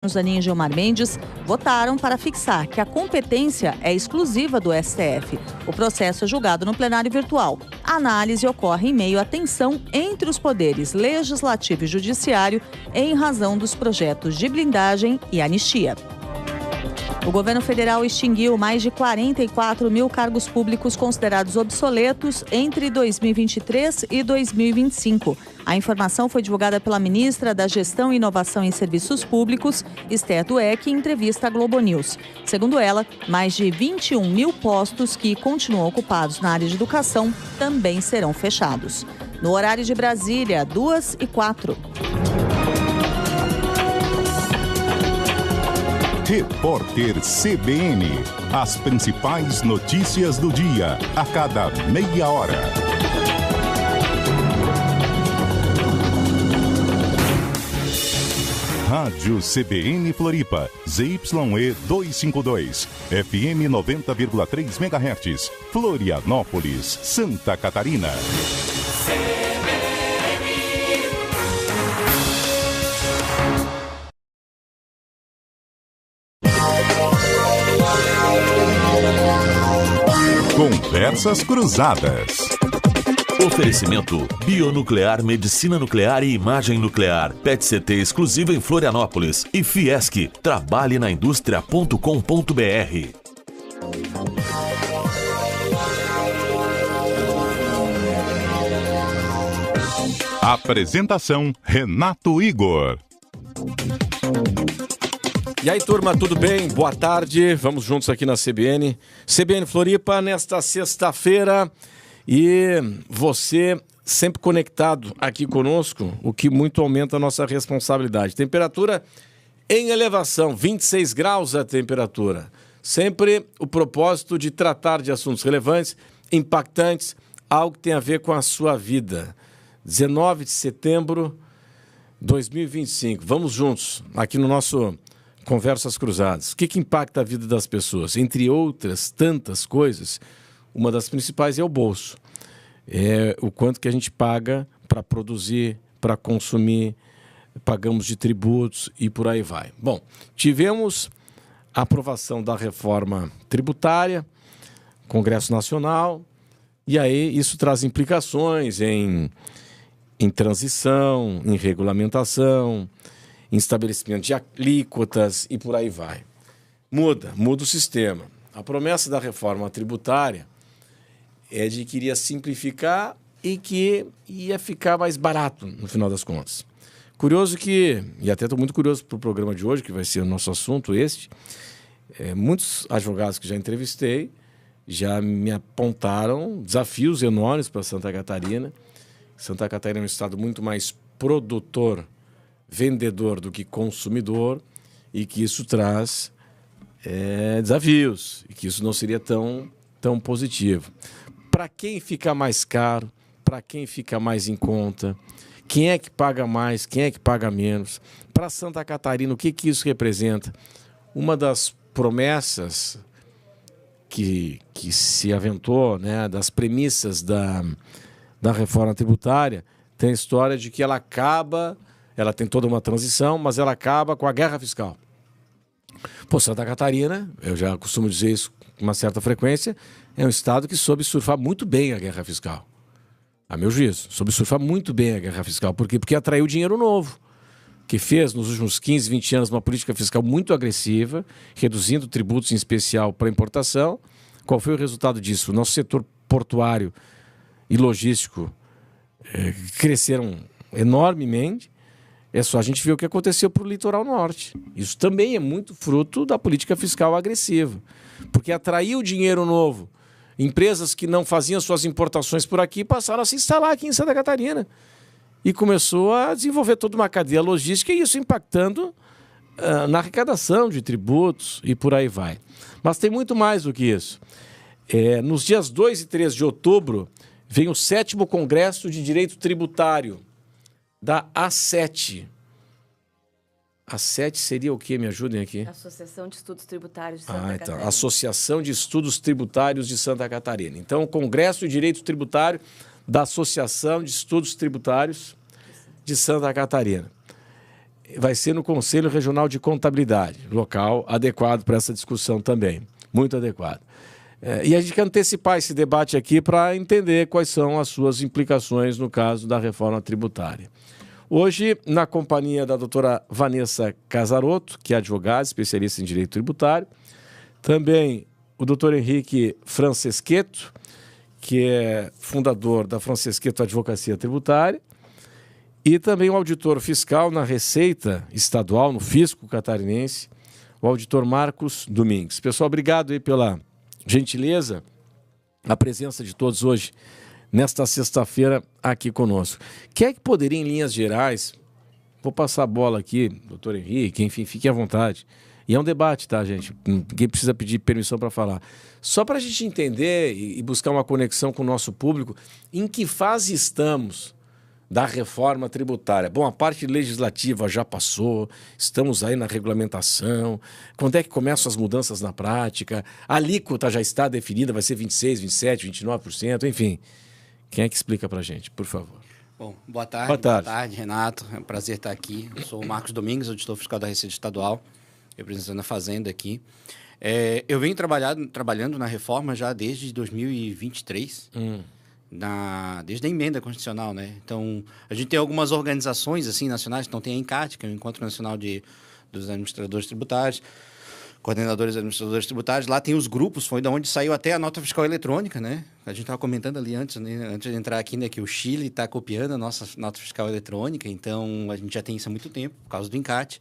Zanin e Gilmar Mendes votaram para fixar que a competência é exclusiva do STF. O processo é julgado no plenário virtual. A análise ocorre em meio à tensão entre os poderes legislativo e judiciário em razão dos projetos de blindagem e anistia. O governo federal extinguiu mais de 44 mil cargos públicos considerados obsoletos entre 2023 e 2025. A informação foi divulgada pela ministra da Gestão e Inovação em Serviços Públicos, Esther Dweck, em entrevista à Globo News. Segundo ela, mais de 21 mil postos que continuam ocupados na área de educação também serão fechados. No horário de Brasília, 2h04. Repórter CBN. As principais notícias do dia, a cada meia hora. Rádio CBN Floripa, ZYE 252, FM 90,3 MHz, Florianópolis, Santa Catarina. Conversas Cruzadas. Oferecimento Bionuclear, Medicina Nuclear e Imagem Nuclear. PET-CT exclusivo em Florianópolis. E Fiesc. Trabalhe na indústria.com.br. Apresentação Renato Igor. E aí, turma, tudo bem? Boa tarde. Vamos juntos aqui na CBN. CBN Floripa, nesta sexta-feira. E você sempre conectado aqui conosco, o que muito aumenta a nossa responsabilidade. Temperatura em elevação, 26 graus a temperatura. Sempre o propósito de tratar de assuntos relevantes, impactantes, algo que tem a ver com a sua vida. 19 de setembro de 2025. Vamos juntos aqui no nosso Conversas Cruzadas. O que impacta a vida das pessoas? Entre outras tantas coisas, uma das principais é o bolso. É o quanto que a gente paga para produzir, para consumir, pagamos de tributos e por aí vai. Bom, tivemos a aprovação da reforma tributária, Congresso Nacional, e aí isso traz implicações em transição, em regulamentação, em estabelecimento de alíquotas e por aí vai. Muda o sistema. A promessa da reforma tributária é de que iria simplificar e que ia ficar mais barato no final das contas. Curioso que, e até estou muito curioso para o programa de hoje, que vai ser o nosso assunto muitos advogados que já entrevistei já me apontaram desafios enormes para Santa Catarina. Santa Catarina é um estado muito mais produtor, vendedor do que consumidor, e que isso traz desafios, e que isso não seria tão positivo. Para quem fica mais caro, para quem fica mais em conta, quem é que paga mais, quem é que paga menos? Para Santa Catarina, o que isso representa? Uma das promessas que se aventou, né, das premissas da reforma tributária, tem a história de que ela tem toda uma transição, mas ela acaba com a guerra fiscal. Santa Catarina, eu já costumo dizer isso com uma certa frequência, é um estado que soube surfar muito bem a guerra fiscal. A meu juízo, soube surfar muito bem a guerra fiscal. Por quê? Porque atraiu dinheiro novo, que fez nos últimos 15, 20 anos uma política fiscal muito agressiva, reduzindo tributos em especial para importação. Qual foi o resultado disso? O nosso setor portuário e logístico cresceram enormemente. É só a gente ver o que aconteceu para o litoral norte. Isso também é muito fruto da política fiscal agressiva, porque atraiu dinheiro novo. Empresas que não faziam suas importações por aqui passaram a se instalar aqui em Santa Catarina. E começou a desenvolver toda uma cadeia logística, e isso impactando na arrecadação de tributos e por aí vai. Mas tem muito mais do que isso. Nos dias 2 e 3 de outubro, vem o 7º Congresso de Direito Tributário da A7. A7 seria o quê? Me ajudem aqui. Associação de Estudos Tributários de Santa Catarina. Associação de Estudos Tributários de Santa Catarina. Então, Congresso de Direito Tributário da Associação de Estudos Tributários de Santa Catarina. vai ser no Conselho Regional de Contabilidade, local adequado para essa discussão também, muito adequado. E a gente quer antecipar esse debate aqui para entender quais são as suas implicações no caso da reforma tributária. Hoje, na companhia da doutora Vanessa Casarotto, que é advogada, especialista em direito tributário, também o doutor Henrique Franceschetto, que é fundador da Franceschetto Advocacia Tributária, e também o auditor fiscal na Receita Estadual, no Fisco Catarinense, o auditor Marcos Domingues. Pessoal, obrigado aí pela gentileza, a presença de todos hoje, nesta sexta-feira, aqui conosco. Quem é que poderia, em linhas gerais, vou passar a bola aqui, doutor Henrique, enfim, fique à vontade. E é um debate, tá, gente? Ninguém precisa pedir permissão para falar. Só para a gente entender e buscar uma conexão com o nosso público, em que fase estamos da reforma tributária? Bom, a parte legislativa já passou, estamos aí na regulamentação. Quando é que começam as mudanças na prática? A alíquota já está definida, vai ser 26%, 27%, 29%, enfim. Quem é que explica para a gente, por favor? Bom, boa tarde, Renato. É um prazer estar aqui. Eu sou o Marcos Domingues, auditor fiscal da Receita Estadual, representando a Fazenda aqui. Eu venho trabalhando na reforma já desde 2023, desde a emenda constitucional, né? Então, a gente tem algumas organizações assim, nacionais, então tem a ENCAT, que é o Encontro Nacional dos Administradores Tributários, coordenadores e administradores tributários. Lá tem os grupos, foi de onde saiu até a nota fiscal eletrônica, né? A gente estava comentando ali antes, né? Antes de entrar aqui, né, que o Chile está copiando a nossa nota fiscal eletrônica, então a gente já tem isso há muito tempo, por causa do ENCAT.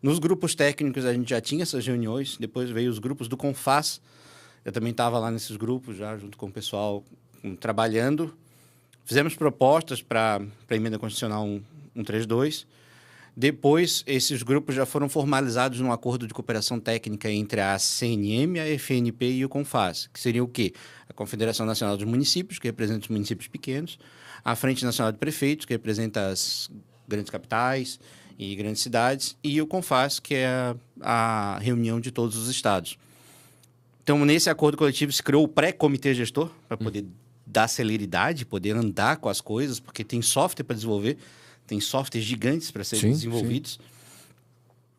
Nos grupos técnicos a gente já tinha essas reuniões, depois veio os grupos do CONFAS, eu também estava lá nesses grupos, já junto com o pessoal trabalhando. Fizemos propostas para a emenda constitucional 132. Depois, esses grupos já foram formalizados num acordo de cooperação técnica entre a CNM, a FNP e o CONFAS, que seria o quê? A Confederação Nacional dos Municípios, que representa os municípios pequenos, a Frente Nacional de Prefeitos, que representa as grandes capitais e grandes cidades, e o CONFAS, que é a reunião de todos os estados. Então, nesse acordo coletivo, se criou o pré-comitê gestor, para poder dar celeridade, poder andar com as coisas, porque tem software para desenvolver, tem softwares gigantes para serem desenvolvidos.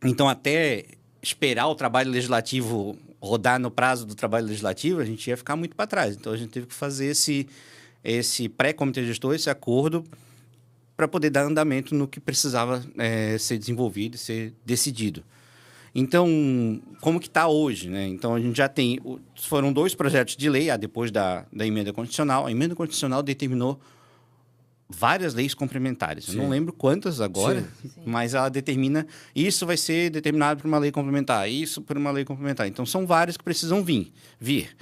Sim. Então, até esperar o trabalho legislativo rodar no prazo do trabalho legislativo, a gente ia ficar muito para trás. Então, a gente teve que fazer esse pré-comitê gestor, esse acordo, para poder dar andamento no que precisava ser desenvolvido e ser decidido. Então, como que está hoje, né? Então, a gente já tem... Foram 2 projetos de lei, depois da emenda constitucional. A emenda constitucional determinou várias leis complementares. Eu não lembro quantas agora, mas ela determina... Isso vai ser determinado por uma lei complementar, isso por uma lei complementar. Então, são várias que precisam vir.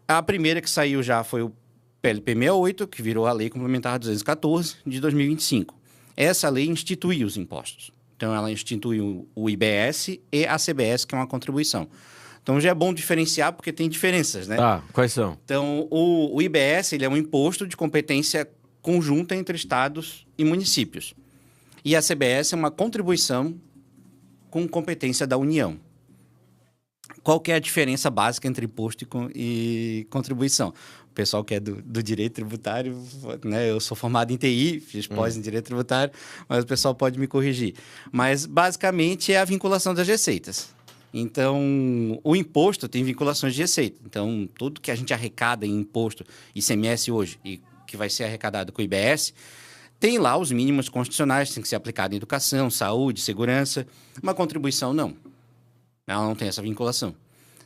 A primeira que saiu já foi o PLP 68, que virou a Lei Complementar 214, de 2025. Essa lei institui os impostos. Então, ela institui o IBS e a CBS, que é uma contribuição. Então, já é bom diferenciar, porque tem diferenças, né? Quais são? Então, o IBS ele é um imposto de competência conjunta entre estados e municípios. E a CBS é uma contribuição com competência da União. Qual que é a diferença básica entre imposto e contribuição? O pessoal que é do direito tributário, né? Eu sou formado em TI, fiz pós em direito tributário, mas o pessoal pode me corrigir. Mas, basicamente, é a vinculação das receitas. Então, o imposto tem vinculações de receita. Então, tudo que a gente arrecada em imposto, ICMS hoje, e que vai ser arrecadado com o IBS, tem lá os mínimos constitucionais, tem que ser aplicado em educação, saúde, segurança. Uma contribuição, não. Ela não tem essa vinculação.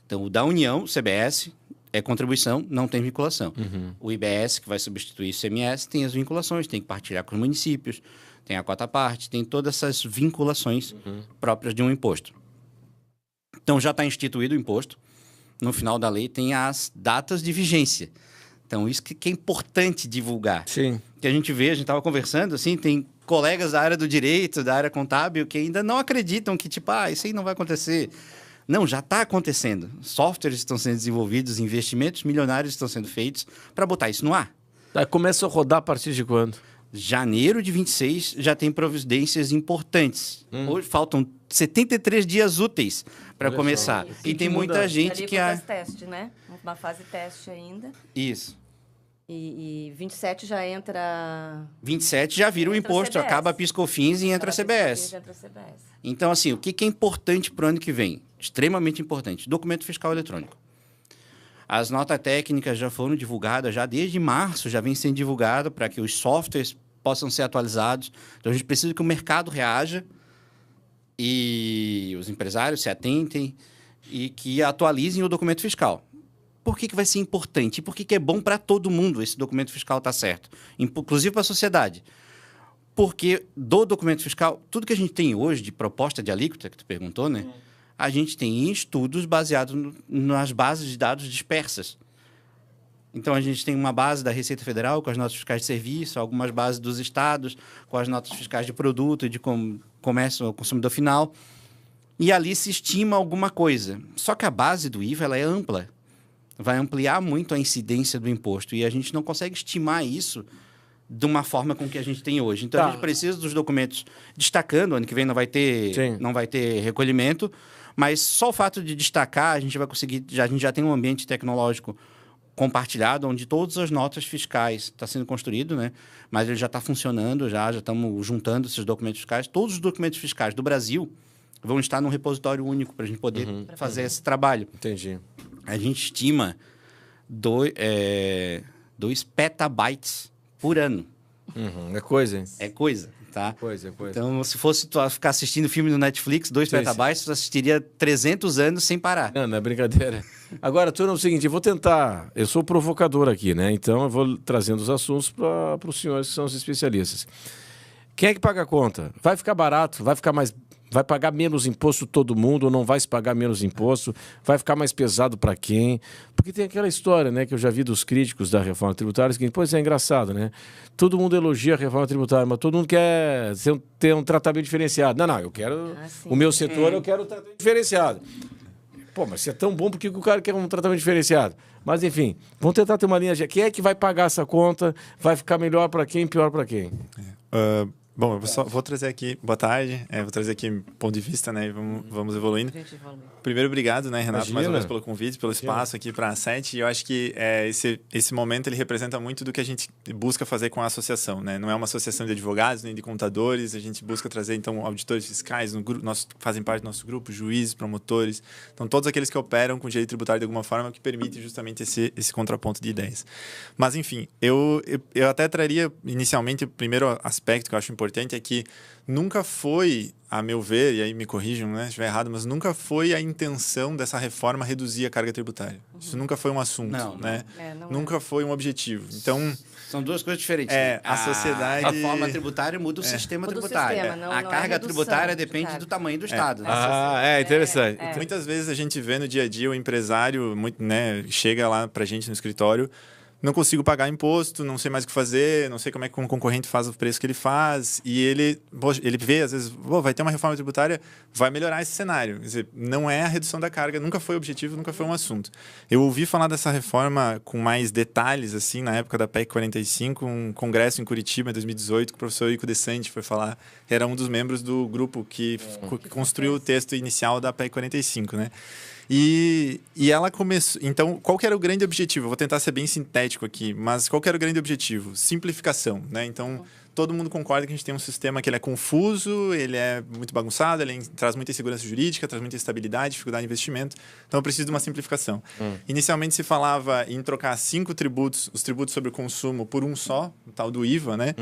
Então, o da União, o CBS, é contribuição, não tem vinculação. O IBS, que vai substituir o ICMS, tem as vinculações, tem que partilhar com os municípios, tem a cota parte, tem todas essas vinculações próprias de um imposto. Então, já está instituído o imposto. No final da lei, tem as datas de vigência. Então, isso que é importante divulgar. Sim. Que a gente estava conversando, assim, tem colegas da área do direito, da área contábil, que ainda não acreditam que, isso aí não vai acontecer. Não, já está acontecendo. Softwares estão sendo desenvolvidos, investimentos milionários estão sendo feitos para botar isso no ar. Começa a rodar a partir de quando? Janeiro de 26 já tem providências importantes. Hoje faltam 73 dias úteis para começar. Isso. E tem muita gente que... Teste, né? Uma fase teste ainda. Isso. E 27 já entra... 27 já vira o imposto, acaba a PIS/COFINS e entra a CBS. Então, assim, o que é importante para o ano que vem? Extremamente importante. Documento fiscal eletrônico. As notas técnicas já foram divulgadas, já desde março já vem sendo divulgado para que os softwares possam ser atualizados. Então, a gente precisa que o mercado reaja e os empresários se atentem e que atualizem o documento fiscal. Por que vai ser importante? E por que é bom para todo mundo esse documento fiscal estar certo? Inclusive para a sociedade. Porque do documento fiscal, tudo que a gente tem hoje de proposta de alíquota, que tu perguntou, né? A gente tem estudos baseados nas bases de dados dispersas. Então, a gente tem uma base da Receita Federal com as notas fiscais de serviço, algumas bases dos estados com as notas fiscais de produto e de comércio ao consumidor final. E ali se estima alguma coisa. Só que a base do IVA ela é ampla. Vai ampliar muito a incidência do imposto. E a gente não consegue estimar isso de uma forma com que a gente tem hoje. Então, a gente precisa dos documentos destacando. Ano que vem não vai ter recolhimento. Mas só o fato de destacar, a gente vai conseguir... a gente já tem um ambiente tecnológico compartilhado, onde todas as notas fiscais estão sendo construído, né? Mas ele já está funcionando, já estamos juntando esses documentos fiscais. Todos os documentos fiscais do Brasil vão estar num repositório único para a gente poder fazer esse trabalho. Entendi. A gente estima 2 petabytes por ano. É coisa, hein? É coisa, tá? Coisa. Então, se fosse tu ficar assistindo filme no Netflix, 2 petabytes, tu assistiria 300 anos sem parar. Não é brincadeira. Agora, turma, é o seguinte, eu vou tentar... Eu sou provocador aqui, né? Então, eu vou trazendo os assuntos para os senhores que são os especialistas. Quem é que paga a conta? Vai ficar barato? Vai ficar mais... Vai pagar menos imposto todo mundo ou não vai se pagar menos imposto? Vai ficar mais pesado para quem? Porque tem aquela história, né, que eu já vi dos críticos da reforma tributária, que, pois é engraçado, né? Todo mundo elogia a reforma tributária, mas todo mundo quer ter um tratamento diferenciado. Não, eu quero... o meu setor, eu quero um tratamento diferenciado. Pô, mas se é tão bom, por que o cara quer um tratamento diferenciado? Mas, enfim, vamos tentar ter uma linha de... Quem é que vai pagar essa conta? Vai ficar melhor para quem, pior para quem? Bom, eu vou trazer aqui... Boa tarde. Vou trazer aqui ponto de vista, né? E vamos evoluindo. Primeiro, obrigado, né, Renato, mais uma vez pelo convite, pelo espaço aqui para a SET. E eu acho que esse momento ele representa muito do que a gente busca fazer com a associação, né? Não é uma associação de advogados nem de contadores. A gente busca trazer, então, auditores fiscais, fazem parte do nosso grupo, juízes, promotores. Então, todos aqueles que operam com direito tributário de alguma forma, que permite justamente esse contraponto de ideias. Mas, enfim, eu até traria, inicialmente, o primeiro aspecto que eu acho importante é que nunca foi, a meu ver, e aí me corrijam, né, se estiver errado, mas nunca foi a intenção dessa reforma reduzir a carga tributária. Isso nunca foi um assunto, né? Nunca foi um objetivo. Então... São duas coisas diferentes. A sociedade... A reforma tributária muda o sistema tributário. A carga tributária depende do tamanho do Estado. Interessante. Muitas vezes a gente vê no dia a dia o empresário, chega lá pra gente no escritório, não consigo pagar imposto, não sei mais o que fazer, não sei como é que um concorrente faz o preço que ele faz, e ele vê, às vezes, vai ter uma reforma tributária, vai melhorar esse cenário. Quer dizer, não é a redução da carga, nunca foi o objetivo, nunca foi um assunto. Eu ouvi falar dessa reforma com mais detalhes, assim, na época da PEC 45, um congresso em Curitiba, em 2018, que o professor Ico De Santi foi falar, era um dos membros do grupo que construiu o texto inicial da PEC 45, né? E ela começou... Então, qual que era o grande objetivo? Eu vou tentar ser bem sintético aqui, mas qual que era o grande objetivo? Simplificação, né? Então, todo mundo concorda que a gente tem um sistema que ele é confuso, ele é muito bagunçado, ele traz muita insegurança jurídica, traz muita instabilidade, dificuldade de investimento. Então, eu preciso de uma simplificação. Inicialmente, se falava em trocar 5 tributos, os tributos sobre o consumo, por um só, o tal do IVA, né?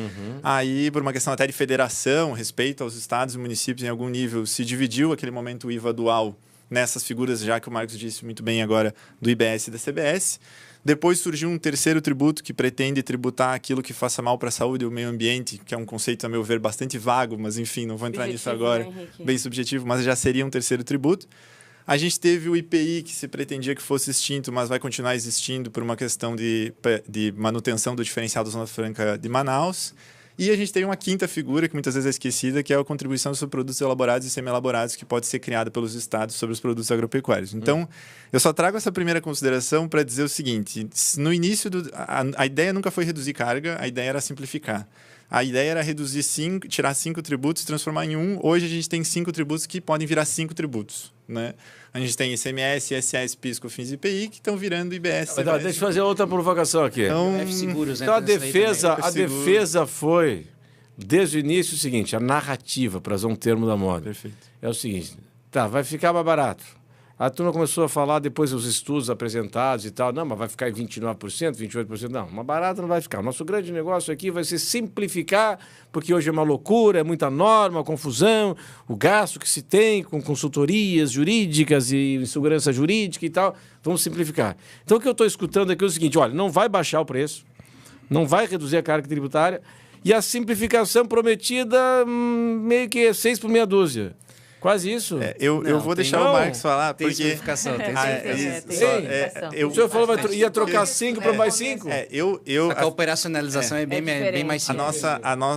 Aí, por uma questão até de federação, respeito aos estados e municípios em algum nível, se dividiu aquele momento o IVA dual nessas figuras, já que o Marcos disse muito bem agora, do IBS e da CBS. Depois surgiu um terceiro tributo que pretende tributar aquilo que faça mal para a saúde e o meio ambiente, que é um conceito, a meu ver, bastante vago, mas enfim, não vou entrar nisso agora, bem subjetivo, mas já seria um terceiro tributo. A gente teve o IPI, que se pretendia que fosse extinto, mas vai continuar existindo por uma questão de manutenção do diferencial da Zona Franca de Manaus. E a gente tem uma quinta figura, que muitas vezes é esquecida, que é a contribuição sobre produtos elaborados e semi-elaborados, que pode ser criada pelos estados sobre os produtos agropecuários. Então, eu só trago essa primeira consideração para dizer o seguinte: no início, a ideia nunca foi reduzir carga, a ideia era simplificar. A ideia era reduzir tirar 5 tributos e transformar em um. Hoje a gente tem 5 tributos que podem virar 5 tributos, né? A gente tem ICMS, ISS, PIS, COFINS e IPI que estão virando IBS. Deixa eu fazer outra provocação aqui. Então a defesa foi, desde o início, o seguinte, a narrativa, para usar um termo da moda. Perfeito. É o seguinte, vai ficar mais barato. A turma começou a falar, depois dos estudos apresentados e tal, não, mas vai ficar em 29%, 28%. Não, mais barato não vai ficar. Nosso grande negócio aqui vai ser simplificar, porque hoje é uma loucura, é muita norma, confusão, o gasto que se tem com consultorias jurídicas e segurança jurídica e tal. Vamos simplificar. Então, o que eu estou escutando aqui é o seguinte, olha, não vai baixar o preço, não vai reduzir a carga tributária, e a simplificação prometida, meio que 6 por meia dúzia. Quase isso. Eu vou deixar o Marcos falar, tem porque... simplificação, tem simplificação. O senhor falou que ia trocar 5 para mais 5? A operacionalização é bem mais simples.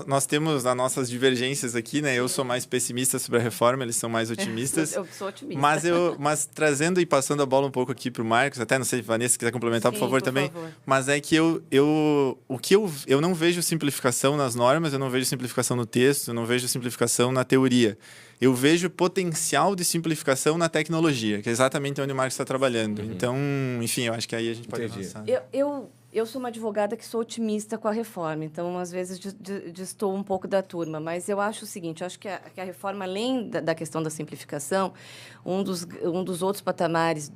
Nós temos as nossas divergências aqui, né? Eu sou mais pessimista sobre a reforma, eles são mais otimistas. Eu sou otimista. Mas trazendo e passando a bola um pouco aqui para o Marcos, até não sei, Vanessa, se quiser complementar, por favor, também. Mas é que eu não vejo simplificação nas normas, eu não vejo simplificação no texto, eu não vejo simplificação na teoria. Eu vejo potencial de simplificação na tecnologia, que é exatamente onde o Marcos está trabalhando. Então, enfim, eu acho que aí a gente pode avançar. Eu sou uma advogada que sou otimista com a reforma, então, às vezes, destoo um pouco da turma. Mas eu acho o seguinte, eu acho que a reforma, além da questão da simplificação, um dos outros patamares,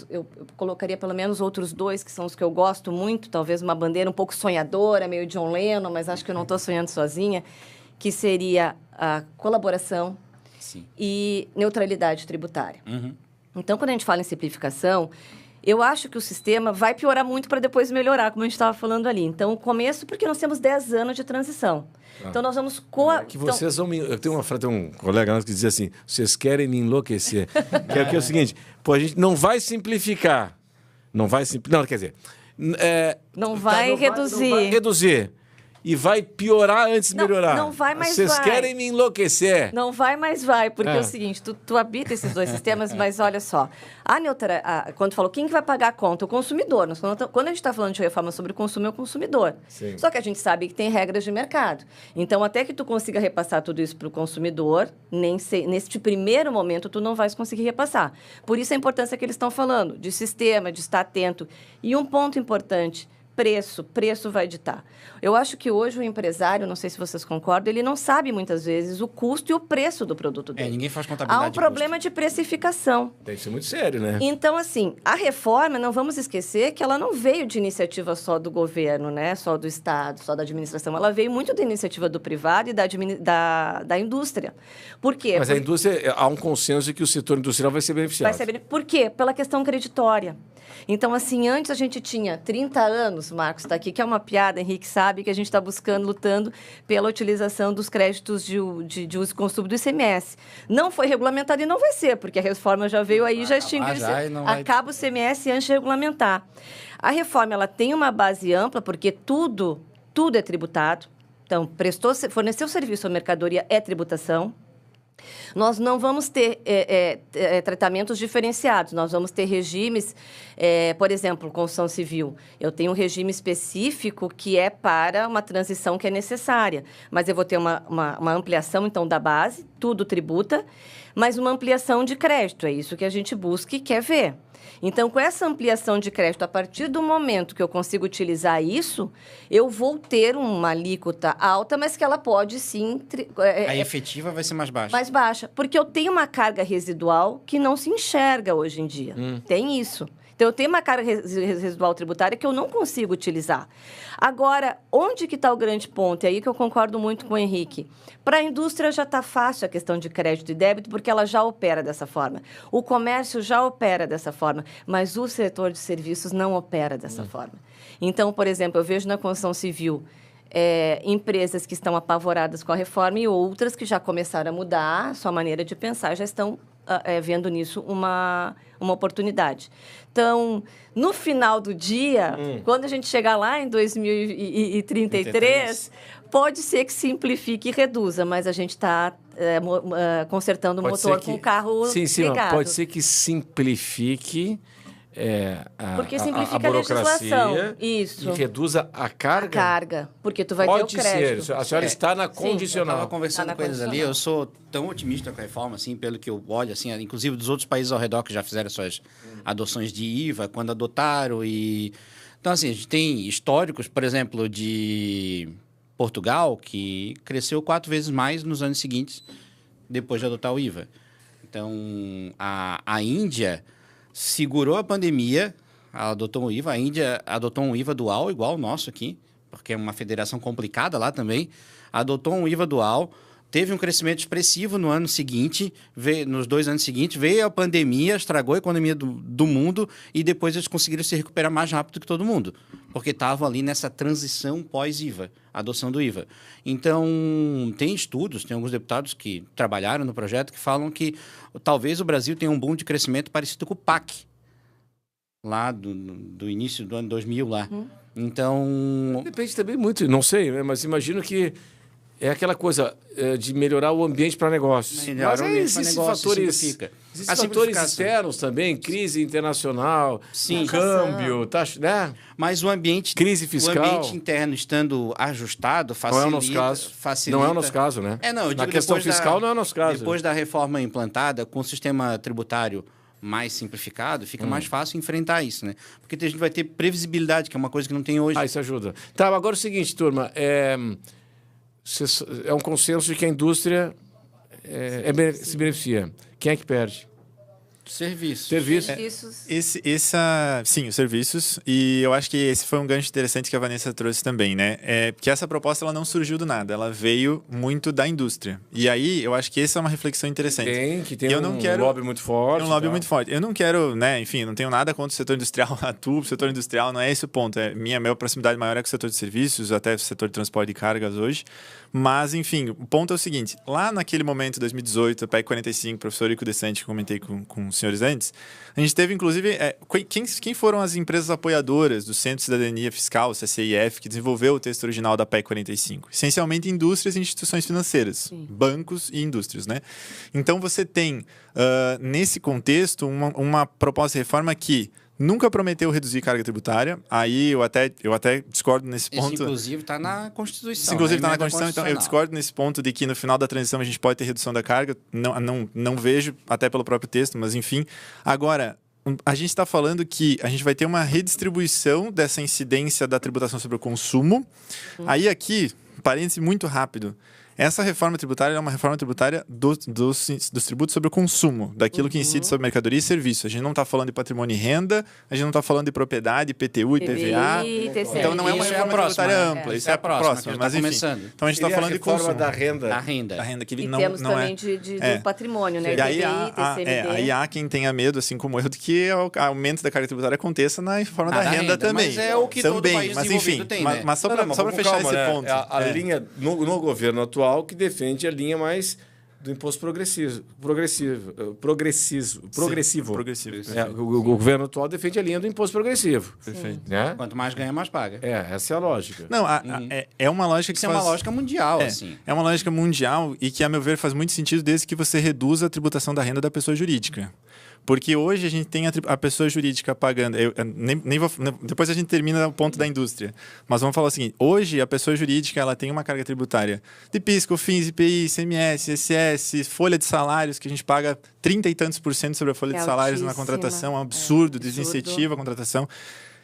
eu colocaria pelo menos outros 2, que são os que eu gosto muito, talvez uma bandeira um pouco sonhadora, meio John Lennon, mas acho que eu não estou sonhando sozinha, que seria a colaboração, sim, e neutralidade tributária. Então, quando a gente fala em simplificação, eu acho que o sistema vai piorar muito para depois melhorar, como a gente estava falando ali. Então, o começo, porque nós temos 10 anos de transição. Então, nós vamos... vocês vão me... Tem um colega nosso que dizia assim, vocês querem me enlouquecer. que é o seguinte, a gente não vai simplificar. Não, quer dizer... não vai reduzir. E vai piorar antes de melhorar. Não vai, mas Vocês querem me enlouquecer. Não vai, mas vai. Porque é o seguinte, tu habita esses 2 sistemas, mas olha só. Quando falou, quem que vai pagar a conta? O consumidor. Quando a gente está falando de reforma sobre o consumo, é o consumidor. Sim. Só que a gente sabe que tem regras de mercado. Então, até que tu consiga repassar tudo isso para o consumidor, neste primeiro momento, tu não vai conseguir repassar. Por isso a importância que eles estão falando, de sistema, de estar atento. E um ponto importante... Preço vai ditar. Eu acho que hoje o empresário, não sei se vocês concordam, ele não sabe muitas vezes o custo e o preço do produto dele. Ninguém faz contabilidade. Há um problema de precificação. Tem que ser muito sério, né? Então, assim, a reforma, não vamos esquecer que ela não veio de iniciativa só do governo, né? Só do Estado, só da administração. Ela veio muito da iniciativa do privado e da indústria. Por quê? Mas a indústria, há um consenso de que o setor industrial vai ser beneficiado. Por quê? Pela questão creditória. Então, assim, antes a gente tinha 30 anos, Marcos está aqui, que é uma piada, Henrique sabe, que a gente está lutando pela utilização dos créditos de uso e consumo do ICMS. Não foi regulamentado e não vai ser, porque a reforma já veio aí, já extinguiu. Acaba o ICMS antes de regulamentar. A reforma ela tem uma base ampla, porque tudo é tributado. Então, forneceu serviço ou mercadoria é tributação. Nós não vamos ter tratamentos diferenciados, nós vamos ter regimes, por exemplo, construção civil. Eu tenho um regime específico que é para uma transição que é necessária, mas eu vou ter uma ampliação, então, da base, tudo tributa, mas uma ampliação de crédito, é isso que a gente busca e quer ver. Então, com essa ampliação de crédito, a partir do momento que eu consigo utilizar isso, eu vou ter uma alíquota alta, mas que ela pode, sim... A efetiva vai ser mais baixa. Mais baixa, porque eu tenho uma carga residual que não se enxerga hoje em dia. Tem isso. Então, eu tenho uma carga residual tributária que eu não consigo utilizar. Agora, onde que está o grande ponto? É aí que eu concordo muito com o Henrique. Para a indústria já está fácil a questão de crédito e débito, porque ela já opera dessa forma. O comércio já opera dessa forma, mas o setor de serviços não opera dessa forma. Então, por exemplo, eu vejo na construção civil empresas que estão apavoradas com a reforma e outras que já começaram a mudar a sua maneira de pensar, já estão vendo nisso uma oportunidade. Então, no final do dia, quando a gente chegar lá em 2033, pode ser que simplifique e reduza, mas a gente está consertando o motor com o carro ligado. Sim, pode ser que simplifique Porque simplifica a burocracia a legislação. Isso. e reduza a carga. A carga, porque tu vai Pode ter o crédito. ser. A senhora está na Eu condicional. estava conversando com eles ali, eu sou tão otimista com a reforma, assim, pelo que eu olho, assim, inclusive dos outros países ao redor que já fizeram suas adoções de IVA, quando adotaram e... Então, assim, a gente tem históricos, por exemplo, de Portugal, que cresceu 4 vezes mais nos anos seguintes, depois de adotar o IVA. Então, a Índia segurou a pandemia, ela adotou um IVA, a Índia adotou um IVA dual, igual o nosso aqui, porque é uma federação complicada lá também, adotou um IVA dual, teve um crescimento expressivo no ano seguinte, nos 2 anos seguintes, veio a pandemia, estragou a economia do mundo e depois eles conseguiram se recuperar mais rápido que todo mundo, porque estavam ali nessa transição pós-IVA, adoção do IVA. Então, tem estudos, tem alguns deputados que trabalharam no projeto que falam que talvez o Brasil tenha um boom de crescimento parecido com o PAC, lá do início do ano 2000 lá. Então... Depende também muito, não sei, né? Mas imagino que é aquela coisa de melhorar o ambiente para negócios. Mas aí existem fatores externos também, crise internacional, câmbio, né? Mas o ambiente, crise fiscal, o ambiente interno estando ajustado facilita. Não é o nosso caso. Não é o nosso caso, né? Na questão fiscal não é o nosso caso. Depois da reforma implantada, com o sistema tributário mais simplificado, fica mais fácil enfrentar isso, né? Porque a gente vai ter previsibilidade, que é uma coisa que não tem hoje. Isso ajuda. Tá, agora é o seguinte, turma, é um consenso de que a indústria se beneficia. Quem é que perde? Serviços. Sim, os serviços. E eu acho que esse foi um gancho interessante que a Vanessa trouxe também, né? Que essa proposta ela não surgiu do nada, ela veio muito da indústria. E aí, eu acho que essa é uma reflexão interessante. Tem lobby muito forte. Um lobby muito forte. Eu não quero, né? Enfim, não tenho nada contra o setor industrial, atuo pro setor industrial, não é esse o ponto. Minha proximidade maior é com o setor de serviços, até o setor de transporte de cargas hoje. Mas, enfim, o ponto é o seguinte. Lá naquele momento, 2018, a PEC 45, professor Ico Decente, que comentei com os senhores antes, a gente teve, inclusive, quem foram as empresas apoiadoras do Centro de Cidadania Fiscal, o CCIF, que desenvolveu o texto original da PEC 45? Essencialmente, indústrias e instituições financeiras, bancos e indústrias, né? Então, você tem, nesse contexto, uma proposta de reforma que nunca prometeu reduzir carga tributária. Aí eu até discordo nesse ponto. Isso, inclusive, está na Constituição. Isso, inclusive, está na Constituição. Então, eu discordo nesse ponto de que no final da transição a gente pode ter redução da carga. Não vejo, até pelo próprio texto, mas enfim. Agora, a gente está falando que a gente vai ter uma redistribuição dessa incidência da tributação sobre o consumo. Aí aqui, parêntese muito rápido. Essa reforma tributária é uma reforma tributária dos tributos sobre o consumo, daquilo que incide sobre mercadoria e serviço. A gente não está falando de patrimônio e renda, a gente não está falando de propriedade, IPTU, IPVA. Então não é uma reforma tributária ampla. Isso é a próxima, mas enfim. Então a gente está falando de consumo. Da renda. Da renda. Que e não, temos não também do patrimônio, né? E aí há quem tenha medo, assim como eu, de que o aumento da carga tributária aconteça na reforma da renda também. Mas é o que todo país desenvolvido tem, né? Mas só para fechar esse ponto. A linha no governo atual que defende a linha mais do imposto progressivo. O governo atual defende a linha do imposto progressivo. Perfeito. Né? Quanto mais ganha, mais paga. Essa é a lógica. Não, é uma lógica que Isso é uma lógica mundial, assim. É uma lógica mundial e que, a meu ver, faz muito sentido desde que você reduza a tributação da renda da pessoa jurídica. Porque hoje a gente tem a pessoa jurídica pagando... depois a gente termina o ponto da indústria. Mas vamos falar o seguinte. Hoje, a pessoa jurídica ela tem uma carga tributária de PIS, COFINS, IPI, ICMS, ISS, folha de salários, que a gente paga 30 e tantos % sobre a folha de salários na contratação. É um absurdo, desincentiva a contratação.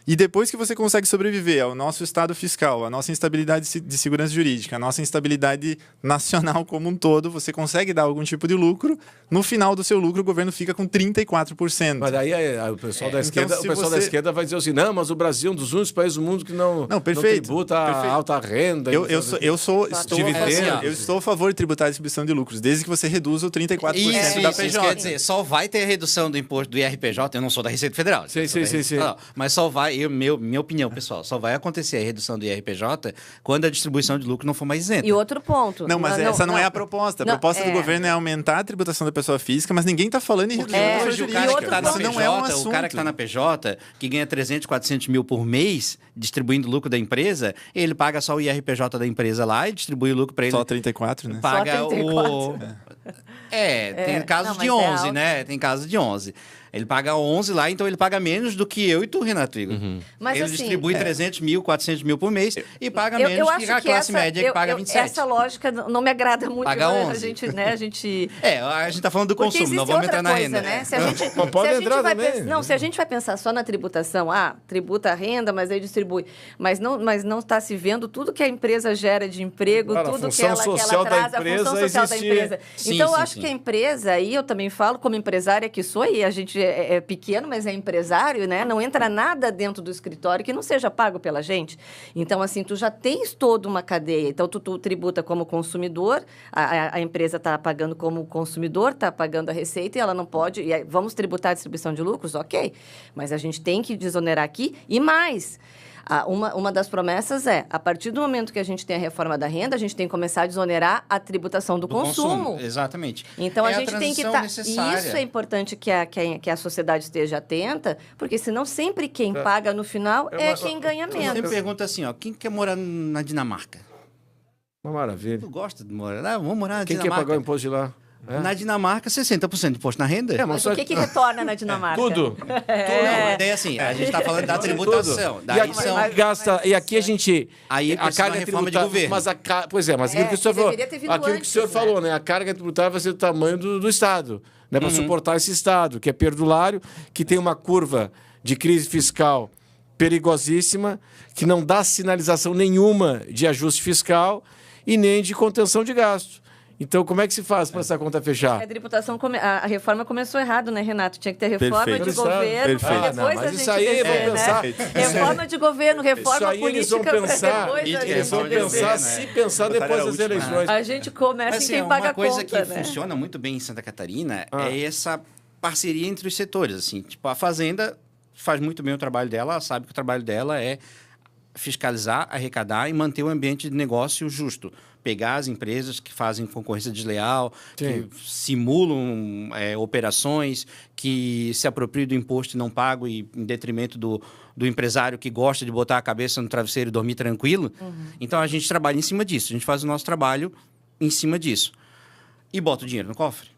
E depois que você consegue sobreviver ao nosso estado fiscal, à nossa instabilidade de segurança jurídica, à nossa instabilidade nacional como um todo, você consegue dar algum tipo de lucro. No final do seu lucro, o governo fica com 34%. Mas aí o pessoal da esquerda, da esquerda vai dizer assim, não, mas o Brasil é um dos únicos países do mundo que não tributa alta renda. Eu estou a favor de tributar a distribuição de lucros, desde que você reduza o 34% da PJ. Isso quer dizer, só vai ter redução do imposto do IRPJ, eu não sou da Receita Federal. Sim. Mas só vai minha opinião, pessoal, só vai acontecer a redução do IRPJ quando a distribuição de lucro não for mais isenta. E outro ponto. Não, mas essa não é a proposta. A proposta do governo é aumentar a tributação da pessoa física, mas ninguém está falando em reduzir a pessoa jurídica. Isso não é um assunto. O cara que está na PJ, que ganha 300, 400 mil por mês, distribuindo o lucro da empresa, ele paga só o IRPJ da empresa lá e distribui o lucro para ele. Só 34, né? Paga só 34. Tem casos de 11, né? Tem casos de 11. Ele paga 11 lá, então ele paga menos do que eu e tu, Renato Igor. Mas, ele assim, distribui 300 mil, 400 mil por mês e paga menos que a classe média que paga 27. Essa lógica não me agrada muito. Paga 11. A gente a gente tá falando do consumo, não vamos entrar na renda. Né? Se a gente vai pensar só na tributação, tributa a renda, mas aí distribui. Mas não está se vendo tudo que a empresa gera de emprego, tudo que ela traz, a função social da empresa. Então, eu acho que a empresa, aí eu também falo, como empresária que sou, e a gente é pequeno, mas é empresário, né? Não entra nada dentro do escritório que não seja pago pela gente. Então, assim, tu já tens toda uma cadeia. Então, tu tributa como consumidor, a empresa está pagando como consumidor, está pagando a receita e ela não pode... E aí, vamos tributar a distribuição de lucros? Ok. Mas a gente tem que desonerar aqui e mais... Uma das promessas é, a partir do momento que a gente tem a reforma da renda, a gente tem que começar a desonerar a tributação do consumo. Exatamente. Então, a gente tem que estar... necessária. Isso é importante que a sociedade esteja atenta, porque senão sempre quem paga no final é quem ganha menos. Você pergunta assim, quem quer morar na Dinamarca? Uma maravilha. Tu gosta de morar? Vamos morar na Dinamarca. Quem quer pagar o imposto de lá? Na Dinamarca, 60% de imposto na renda. Mas o que retorna na Dinamarca? Tudo. Não, daí assim, a gente está falando da tributação. Daí e aqui a gente... Aí a carga reforma de governo. Mas aquilo que o senhor falou, aquilo que o senhor falou, né? A carga tributária vai ser do tamanho do Estado, né? Para suportar esse Estado, que é perdulário, que tem uma curva de crise fiscal perigosíssima, que não dá sinalização nenhuma de ajuste fiscal e nem de contenção de gasto. Então, como é que se faz para essa conta fechar? A tributação, a reforma começou errado, né, Renato? Tinha que ter reforma de governo, para depois a gente isso aí descer, vão pensar, né? Reforma de governo, reforma política. Eles vão pensar, se pensar depois das eleições. A gente começa em quem paga a conta, uma coisa que funciona muito bem em Santa Catarina é essa parceria entre os setores. Assim, tipo, a Fazenda faz muito bem o trabalho dela, ela sabe que o trabalho dela é fiscalizar, arrecadar e manter o ambiente de negócio justo. Pegar as empresas que fazem concorrência desleal, que simulam operações, que se apropriam do imposto e não pagam, e em detrimento do empresário que gosta de botar a cabeça no travesseiro e dormir tranquilo. Então, a gente trabalha em cima disso. A gente faz o nosso trabalho em cima disso. E bota o dinheiro no cofre.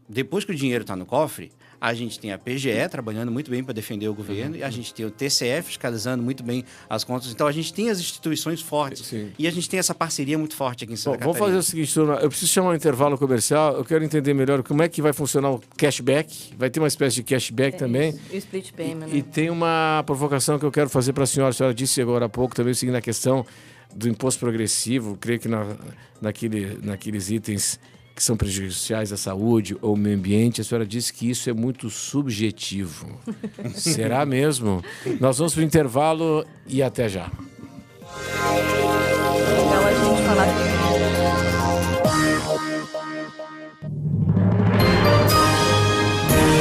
Depois que o dinheiro está no cofre, a gente tem a PGE trabalhando muito bem para defender o governo, e a gente tem o TCE fiscalizando muito bem as contas. Então, a gente tem as instituições fortes e a gente tem essa parceria muito forte aqui em Santa Catarina. Vamos fazer o seguinte, turma, eu preciso chamar um intervalo comercial, eu quero entender melhor como é que vai funcionar o cashback, vai ter uma espécie de cashback também. Isso. E o split payment, né? E tem uma provocação que eu quero fazer para a senhora disse agora há pouco, também seguindo a questão do imposto progressivo, creio que naqueles itens que são prejudiciais à saúde ou ao meio ambiente, a senhora disse que isso é muito subjetivo. Será mesmo? Nós vamos para o intervalo e até já. Legal a gente falar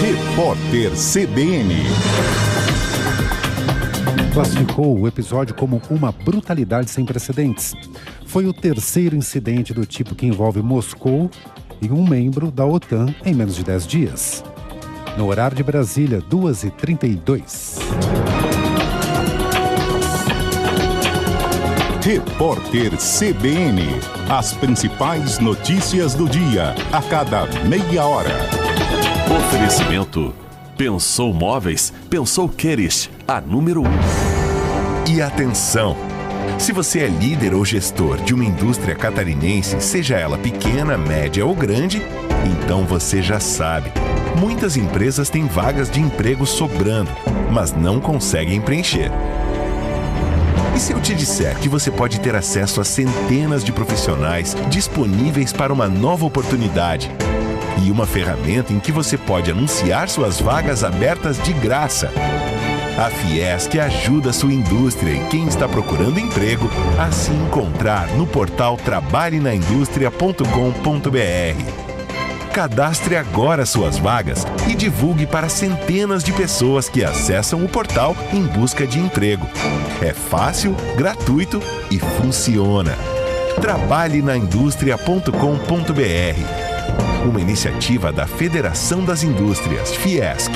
Repórter CBN. Classificou o episódio como uma brutalidade sem precedentes. Foi o terceiro incidente do tipo que envolve Moscou e um membro da OTAN em menos de 10 dias. No horário de Brasília, 2h32. Repórter CBN. As principais notícias do dia, a cada meia hora. Oferecimento. Pensou Móveis? Pensou Queres, a número 1. E atenção! Se você é líder ou gestor de uma indústria catarinense, seja ela pequena, média ou grande, então você já sabe. Muitas empresas têm vagas de emprego sobrando, mas não conseguem preencher. E se eu te disser que você pode ter acesso a centenas de profissionais disponíveis para uma nova oportunidade? E uma ferramenta em que você pode anunciar suas vagas abertas de graça? A Fiesc ajuda a sua indústria e quem está procurando emprego a se encontrar no portal trabalhenaindustria.com.br. Cadastre agora suas vagas e divulgue para centenas de pessoas que acessam o portal em busca de emprego. É fácil, gratuito e funciona. Trabalhenaindustria.com.br. Uma iniciativa da Federação das Indústrias, Fiesc.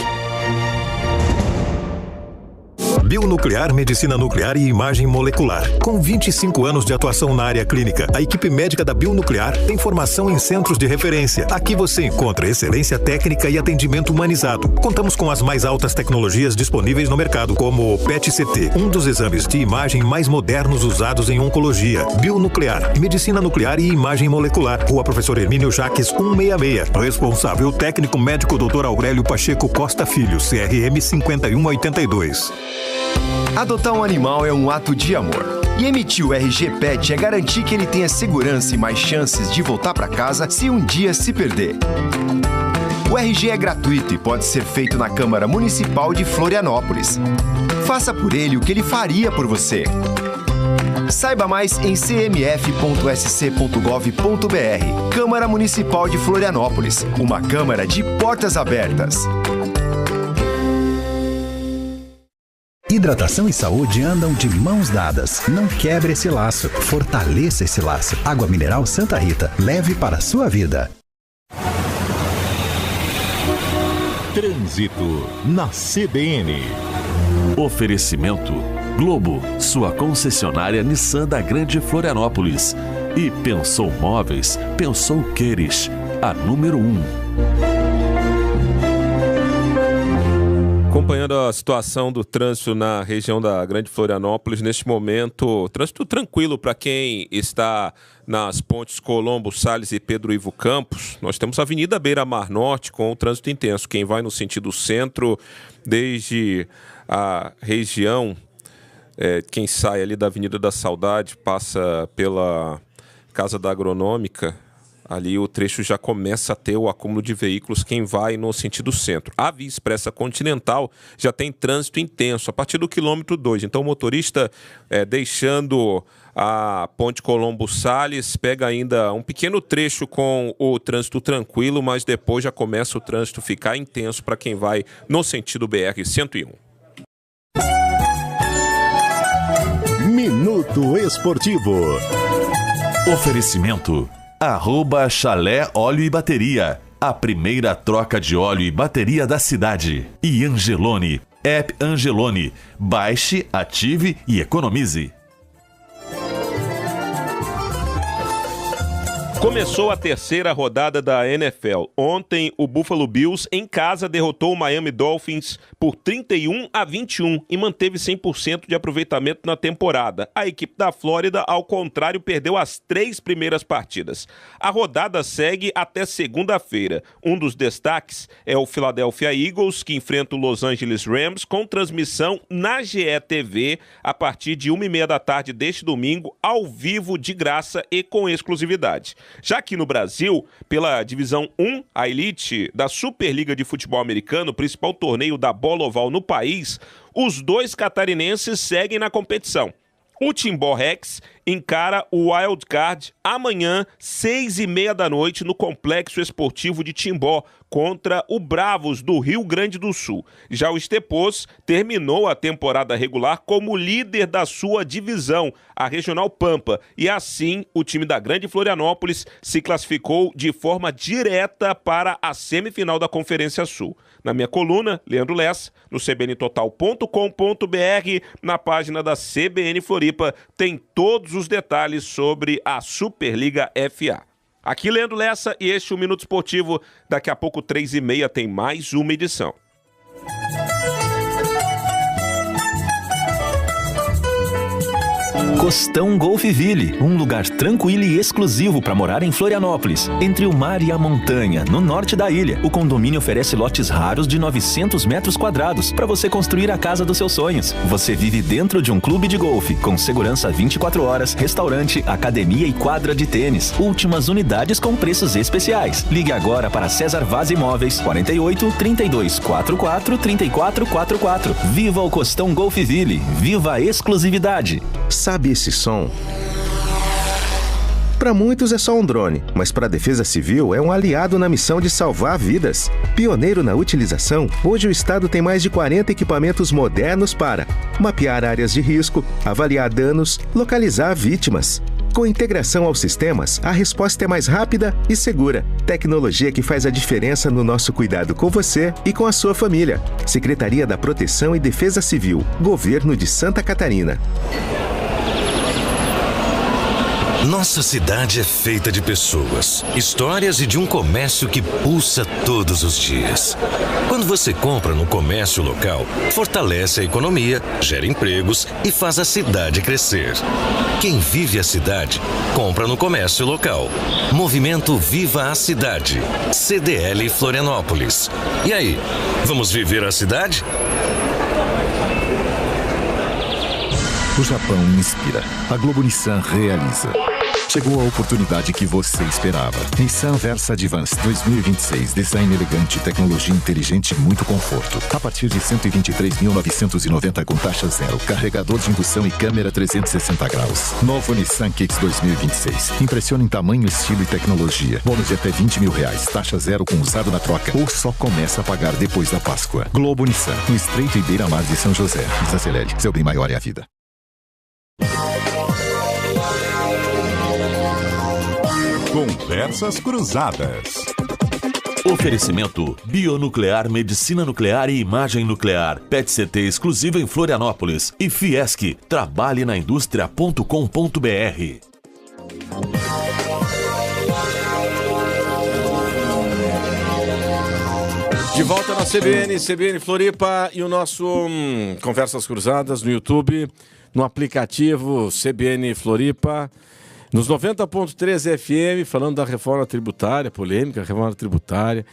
Bionuclear, Medicina Nuclear e Imagem Molecular. Com 25 anos de atuação na área clínica, a equipe médica da Bionuclear tem formação em centros de referência. Aqui você encontra excelência técnica e atendimento humanizado. Contamos com as mais altas tecnologias disponíveis no mercado, como o PET-CT, um dos exames de imagem mais modernos usados em oncologia. Bionuclear, Medicina Nuclear e Imagem Molecular. Rua Professor Hermínio Jaques, 166. Responsável técnico médico Dr. Aurélio Pacheco Costa Filho, CRM 5182. Adotar um animal é um ato de amor. E emitir o RG Pet é garantir que ele tenha segurança e mais chances de voltar para casa se um dia se perder. O RG é gratuito e pode ser feito na Câmara Municipal de Florianópolis. Faça por ele o que ele faria por você. Saiba mais em cmf.sc.gov.br. Câmara Municipal de Florianópolis. Uma Câmara de portas abertas. Hidratação e saúde andam de mãos dadas. Não quebre esse laço. Fortaleça esse laço. Água mineral Santa Rita. Leve para a sua vida. Trânsito na CBN. Oferecimento Globo, sua concessionária Nissan da Grande Florianópolis. E pensou móveis, pensou Queires, a número 1. Acompanhando a situação do trânsito na região da Grande Florianópolis, neste momento, trânsito tranquilo para quem está nas pontes Colombo, Salles e Pedro Ivo Campos. Nós temos a Avenida Beira Mar Norte com o trânsito intenso. Quem vai no sentido centro, desde a região, quem sai ali da Avenida da Saudade, passa pela Casa da Agronômica, ali o trecho já começa a ter o acúmulo de veículos quem vai no sentido centro. A Via Expressa Continental já tem trânsito intenso a partir do quilômetro 2. Então o motorista deixando a Ponte Colombo Salles pega ainda um pequeno trecho com o trânsito tranquilo, mas depois já começa o trânsito ficar intenso para quem vai no sentido BR-101. Minuto Esportivo. Oferecimento @Chalé Óleo e Bateria, a primeira troca de óleo e bateria da cidade. E Angelone, App Angelone. Baixe, ative e economize. Começou a terceira rodada da NFL. Ontem, o Buffalo Bills, em casa, derrotou o Miami Dolphins por 31-21 e manteve 100% de aproveitamento na temporada. A equipe da Flórida, ao contrário, perdeu as 3 primeiras partidas. A rodada segue até segunda-feira. Um dos destaques é o Philadelphia Eagles, que enfrenta o Los Angeles Rams, com transmissão na GE.TV a partir de 1h30 da tarde deste domingo, ao vivo, de graça e com exclusividade. Já aqui no Brasil, pela Divisão 1, a elite da Superliga de Futebol Americano, principal torneio da bola oval no país, os 2 catarinenses seguem na competição. O Timbó Rex encara o Wild Card amanhã, 6h30 da noite, no Complexo Esportivo de Timbó, contra o Bravos do Rio Grande do Sul. Já o Estepos terminou a temporada regular como líder da sua divisão, a Regional Pampa, e assim o time da Grande Florianópolis se classificou de forma direta para a semifinal da Conferência Sul. Na minha coluna, Leandro Lessa, no cbntotal.com.br, na página da CBN Floripa, tem todos os detalhes sobre a Superliga FA. Aqui Leandro Lessa e este é o Minuto Esportivo. Daqui a pouco, 3h30, tem mais uma edição. Costão Golfville, um lugar tranquilo e exclusivo para morar em Florianópolis. Entre o mar e a montanha, no norte da ilha, o condomínio oferece lotes raros de 900 metros quadrados para você construir a casa dos seus sonhos. Você vive dentro de um clube de golfe, com segurança 24 horas, restaurante, academia e quadra de tênis. Últimas unidades com preços especiais. Ligue agora para César Vaz Imóveis, 48 32 44 34 44. Viva o Costão Golfville, viva a exclusividade. Sabe esse som? Para muitos é só um drone, mas para a Defesa Civil é um aliado na missão de salvar vidas. Pioneiro na utilização, hoje o Estado tem mais de 40 equipamentos modernos para mapear áreas de risco, avaliar danos, localizar vítimas. Com integração aos sistemas, a resposta é mais rápida e segura. Tecnologia que faz a diferença no nosso cuidado com você e com a sua família. Secretaria da Proteção e Defesa Civil, Governo de Santa Catarina. Nossa cidade é feita de pessoas, histórias e de um comércio que pulsa todos os dias. Quando você compra no comércio local, fortalece a economia, gera empregos e faz a cidade crescer. Quem vive a cidade, compra no comércio local. Movimento Viva a Cidade. CDL Florianópolis. E aí, vamos viver a cidade? O Japão inspira. A Globo Nissan realiza. Chegou a oportunidade que você esperava. Nissan Versa Advance 2026. Design elegante, tecnologia inteligente e muito conforto. A partir de 123.990 com taxa zero. Carregador de indução e câmera 360 graus. Novo Nissan Kicks 2026. Impressiona em tamanho, estilo e tecnologia. Bônus de até R$20 mil. Taxa zero com usado na troca. Ou só começa a pagar depois da Páscoa. Globo Nissan. No Estreito e Beira-Mar de São José. Desacelere. Seu bem maior é a vida. Conversas Cruzadas. Oferecimento Bionuclear, Medicina Nuclear e Imagem Nuclear. PET-CT exclusiva em Florianópolis. E Fiesc. Trabalhe na indústria.com.br. De volta na CBN Floripa e o nosso Conversas Cruzadas no YouTube, no aplicativo CBN Floripa. Nos 90.3 FM, falando da reforma tributária, polêmica, reforma tributária.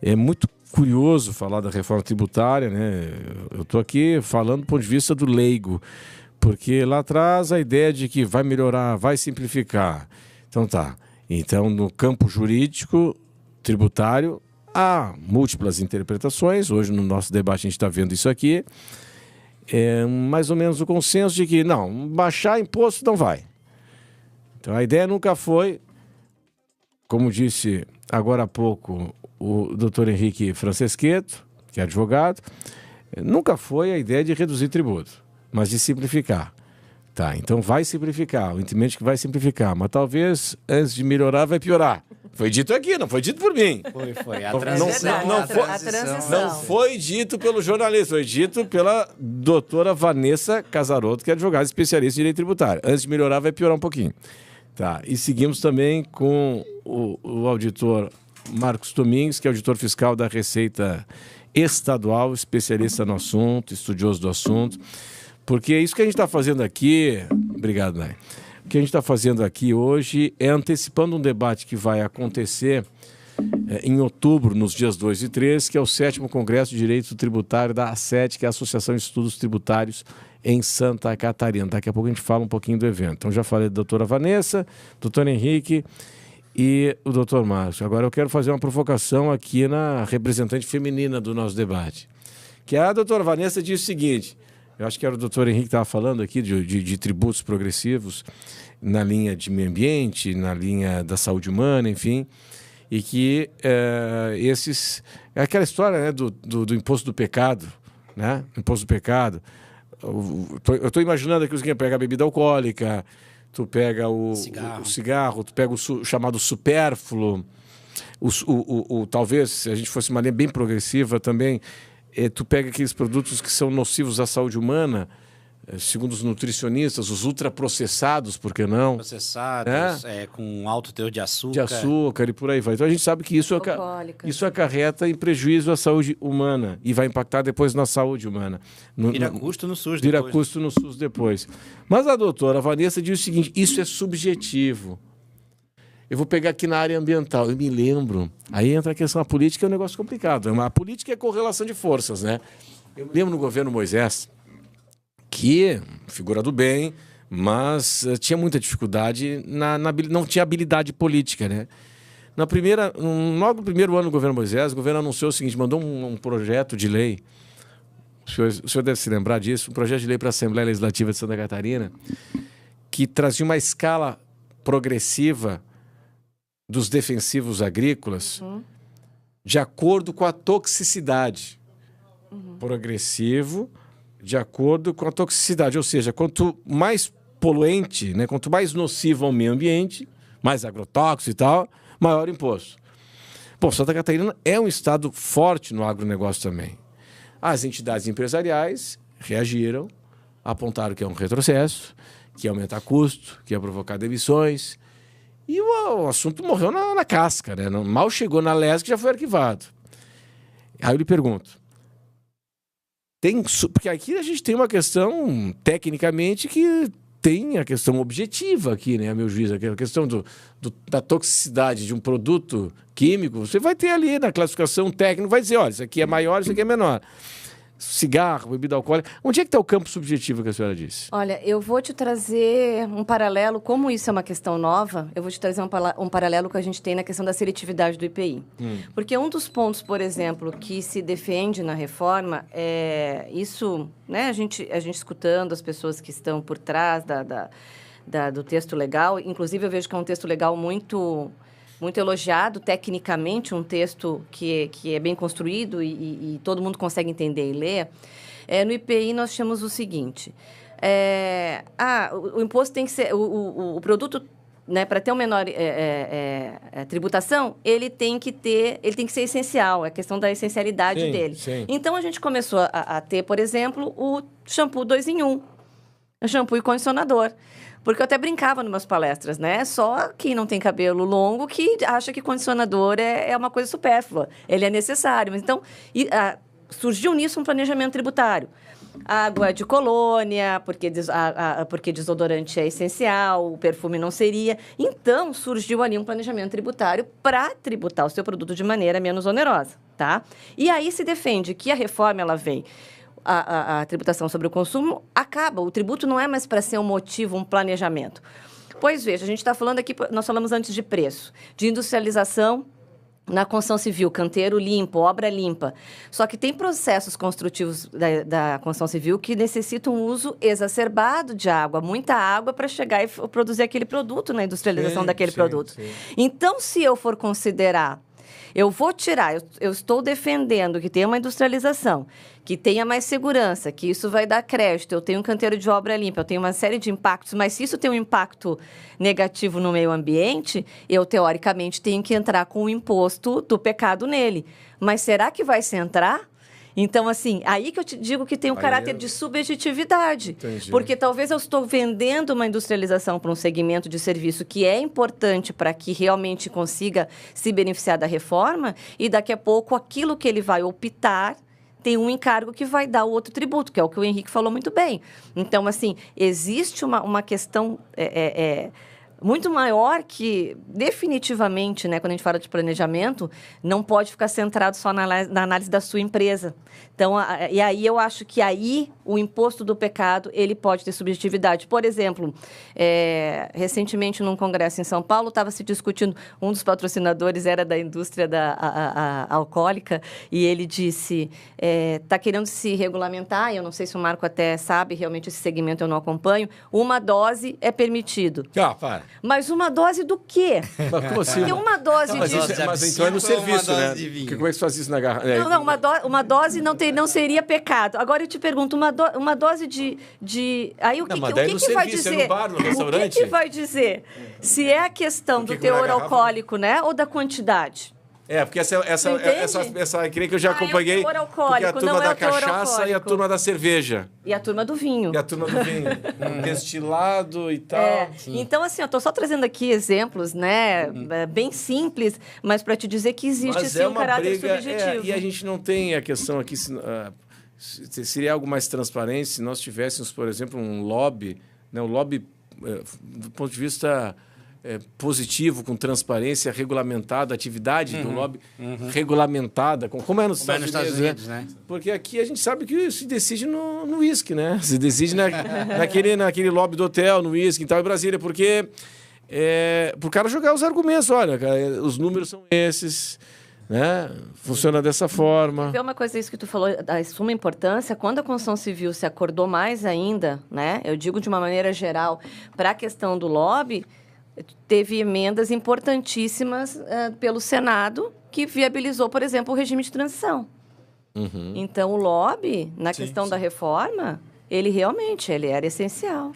É muito curioso falar da reforma tributária, né? Eu estou aqui falando do ponto de vista do leigo, porque lá atrás a ideia de que vai melhorar, vai simplificar. Então tá. Então, no campo jurídico, tributário, há múltiplas interpretações. Hoje, no nosso debate, a gente está vendo isso aqui. É mais ou menos o consenso de que, não, baixar imposto não vai. Então, a ideia nunca foi, como disse agora há pouco o doutor Henrique Franceschetto, que é advogado, nunca foi a ideia de reduzir tributo, mas de simplificar. Tá, então vai simplificar, o entendimento que vai simplificar, mas talvez antes de melhorar vai piorar. Foi dito aqui, não foi dito por mim. Foi. A transição. Não foi dito pelo jornalista, foi dito pela doutora Vanessa Casarotto, que é advogada especialista em direito tributário. Antes de melhorar vai piorar um pouquinho. Tá, e seguimos também com o auditor Marcos Domingues, que é auditor fiscal da Receita Estadual, especialista no assunto, estudioso do assunto. Porque isso que a gente está fazendo aqui... Obrigado, Nai. O que a gente está fazendo aqui hoje é antecipando um debate que vai acontecer em outubro, nos dias 2 e 3, que é o 7º Congresso de Direito Tributário da ACET, que é a Associação de Estudos Tributários em Santa Catarina. Daqui a pouco a gente fala um pouquinho do evento. Então já falei da doutora Vanessa, doutor Henrique e o doutor Márcio. Agora eu quero fazer uma provocação aqui na representante feminina do nosso debate. Que a doutora Vanessa diz o seguinte, eu acho que era o doutor Henrique que estava falando aqui de tributos progressivos na linha de meio ambiente, na linha da saúde humana, enfim, e que esses... É aquela história, né, do imposto do pecado, né? Imposto do pecado. Eu estou imaginando aqui você pega a bebida alcoólica, tu pega o cigarro, tu pega o chamado supérfluo, talvez, se a gente fosse uma linha bem progressiva também, tu pega aqueles produtos que são nocivos à saúde humana, segundo os nutricionistas, os ultraprocessados, por que não? Processados, com alto teor de açúcar. De açúcar e por aí vai. Então a gente sabe que isso acarreta em prejuízo à saúde humana e vai impactar depois na saúde humana. Vira custo no SUS depois. Vira custo no SUS depois. Mas a doutora Vanessa diz o seguinte, isso é subjetivo. Eu vou pegar aqui na área ambiental, eu me lembro, aí entra a questão da política, é um negócio complicado. A política é correlação de forças, né? Eu me lembro no governo Moisés, que, figura do bem, mas tinha muita dificuldade, não tinha habilidade política, né? Logo no primeiro ano do governo Moisés, o governo anunciou o seguinte, mandou um projeto de lei, o senhor deve se lembrar disso, um projeto de lei para a Assembleia Legislativa de Santa Catarina, que trazia uma escala progressiva dos defensivos agrícolas de acordo com a toxicidade. Progressivo de acordo com a toxicidade. Ou seja, quanto mais poluente, né, quanto mais nocivo ao meio ambiente, mais agrotóxico e tal, maior o imposto. Bom, Santa Catarina é um estado forte no agronegócio também. As entidades empresariais reagiram, apontaram que é um retrocesso, que ia aumentar custo, que ia provocar demissões. E o assunto morreu na casca, né? Mal chegou na LESC, já foi arquivado. Aí eu lhe pergunto, porque aqui a gente tem uma questão, tecnicamente, que tem a questão objetiva aqui, né, a meu juízo, a questão da toxicidade de um produto químico. Você vai ter ali na classificação técnica, vai dizer, olha, isso aqui é maior, isso aqui é menor. Cigarro, bebida alcoólica. Onde é que está o campo subjetivo que a senhora disse? Olha, eu vou te trazer um paralelo, como isso é uma questão nova, eu vou te trazer um paralelo que a gente tem na questão da seletividade do IPI. Porque um dos pontos, por exemplo, que se defende na reforma é isso, né, a gente escutando as pessoas que estão por trás do texto legal, inclusive eu vejo que é um texto legal muito elogiado tecnicamente, um texto que é bem construído e todo mundo consegue entender e ler. No IPI nós temos o seguinte, o imposto tem que ser, o produto, né, para ter uma menor tributação, ele tem que ser essencial, é a questão da essencialidade dele. Sim. Então a gente começou a ter, por exemplo, o shampoo 2 em 1, o shampoo e condicionador. Porque eu até brincava nas minhas palestras, né? Só quem não tem cabelo longo que acha que condicionador é uma coisa supérflua. Ele é necessário. Então, surgiu nisso um planejamento tributário. Água de colônia, porque desodorante é essencial, o perfume não seria. Então, surgiu ali um planejamento tributário para tributar o seu produto de maneira menos onerosa, tá? E aí se defende que a reforma, ela vem... A tributação sobre o consumo acaba. O tributo não é mais para ser um motivo, um planejamento. Pois veja, a gente está falando aqui, nós falamos antes de preço, de industrialização na construção civil, canteiro limpo, obra limpa. Só que tem processos construtivos da construção civil que necessitam um uso exacerbado de água, muita água para chegar e produzir aquele produto na industrialização daquele produto. Sim. Então, se eu for considerar, eu vou tirar, eu estou defendendo que tenha uma industrialização, que tenha mais segurança, que isso vai dar crédito, eu tenho um canteiro de obra limpa, eu tenho uma série de impactos, mas se isso tem um impacto negativo no meio ambiente, eu, teoricamente, tenho que entrar com o imposto do pecado nele. Mas será que vai se entrar? Então, assim, aí que eu te digo que tem um caráter de subjetividade. Entendi. Porque talvez eu estou vendendo uma industrialização para um segmento de serviço que é importante para que realmente consiga se beneficiar da reforma e daqui a pouco aquilo que ele vai optar tem um encargo que vai dar o outro tributo, que é o que o Henrique falou muito bem. Então, assim, existe uma questão... muito maior que, definitivamente, né, quando a gente fala de planejamento, não pode ficar centrado só na análise da sua empresa. Então, e aí eu acho que aí o imposto do pecado, ele pode ter subjetividade. Por exemplo, recentemente, num congresso em São Paulo, estava se discutindo, um dos patrocinadores era da indústria alcoólica, e ele disse, está querendo se regulamentar, eu não sei se o Marco até sabe, realmente esse segmento eu não acompanho, uma dose é permitido. Para. Mas uma dose do quê? Mas como assim? Porque uma dose mas então é no serviço, né? Como é que você faz isso na garrafa? Não, uma dose não seria pecado. Agora eu te pergunto, uma dose de... Aí o que vai dizer? É no bar, no restaurante? O que vai dizer? Se é a questão do teor alcoólico, né? Ou da quantidade? Porque essa creio que eu já acompanhei. Porque a turma da cachaça e a turma da cerveja. E a turma do vinho. Destilado e tal. Então, assim, eu estou só trazendo aqui exemplos, né? Bem simples, mas para te dizer que existe sim um caráter subjetivo. E a gente não tem a questão aqui. Seria algo mais transparente se nós tivéssemos, por exemplo, um lobby, né? Um lobby do ponto de vista... positivo, com transparência, regulamentado, a atividade do lobby regulamentada, como é nos Estados Unidos, né? Porque aqui a gente sabe que se decide no uísque, né? Se decide naquele lobby do hotel, no uísque e tal, em Brasília, porque pro cara jogar os argumentos, olha, cara, os números são esses, né? Funciona dessa forma. Vê uma coisa, isso que tu falou, da suma importância, quando a construção civil se acordou mais ainda, né? Eu digo de uma maneira geral, para a questão do lobby, teve emendas importantíssimas pelo Senado que viabilizou, por exemplo, o regime de transição. Então, o lobby, na questão da reforma, ele realmente era essencial.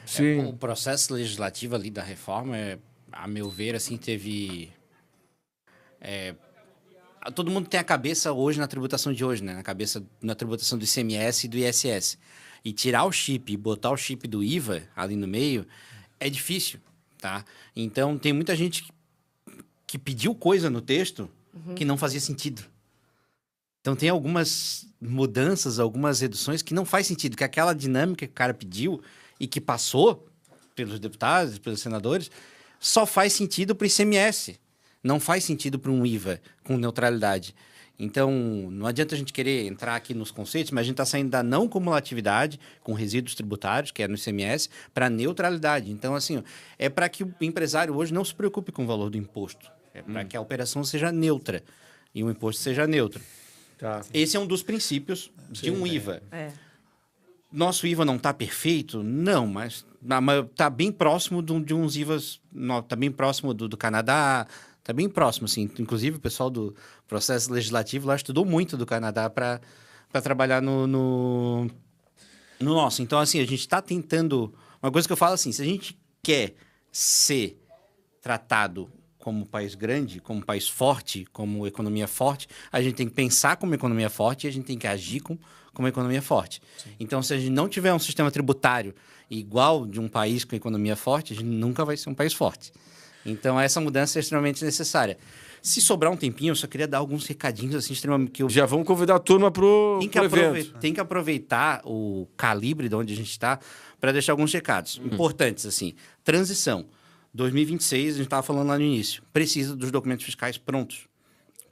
O processo legislativo ali da reforma, a meu ver, assim, teve... todo mundo tem a cabeça hoje na tributação de hoje, né? Na tributação do ICMS e do ISS. E tirar o chip e botar o chip do IVA ali no meio é difícil, tá? Então, tem muita gente que pediu coisa no texto que não fazia sentido. Então, tem algumas mudanças, algumas reduções que não faz sentido, que aquela dinâmica que o cara pediu e que passou pelos deputados, pelos senadores, só faz sentido para o ICMS. Não faz sentido para um IVA com neutralidade. Então, não adianta a gente querer entrar aqui nos conceitos, mas a gente está saindo da não cumulatividade com resíduos tributários, que é no ICMS, para neutralidade. Então, assim, é para que o empresário hoje não se preocupe com o valor do imposto. É para que a operação seja neutra e o imposto seja neutro. Esse é um dos princípios de um IVA. Nosso IVA não está perfeito? Não, mas está bem próximo de uns IVAs, está bem próximo do Canadá, está bem próximo, assim. Inclusive, o pessoal do processo legislativo lá estudou muito do Canadá para trabalhar no nosso. Então, assim, a gente está tentando... Uma coisa que eu falo assim, se a gente quer ser tratado como país grande, como país forte, como economia forte, a gente tem que pensar como economia forte e a gente tem que agir como economia forte. Então, se a gente não tiver um sistema tributário igual de um país com economia forte, a gente nunca vai ser um país forte. Então, essa mudança é extremamente necessária. Se sobrar um tempinho, eu só queria dar alguns recadinhos assim, extremamente... Já vamos convidar a turma para o evento. Tem que aproveitar o calibre de onde a gente está para deixar alguns recados importantes, assim. Transição. 2026, a gente estava falando lá no início, precisa dos documentos fiscais prontos.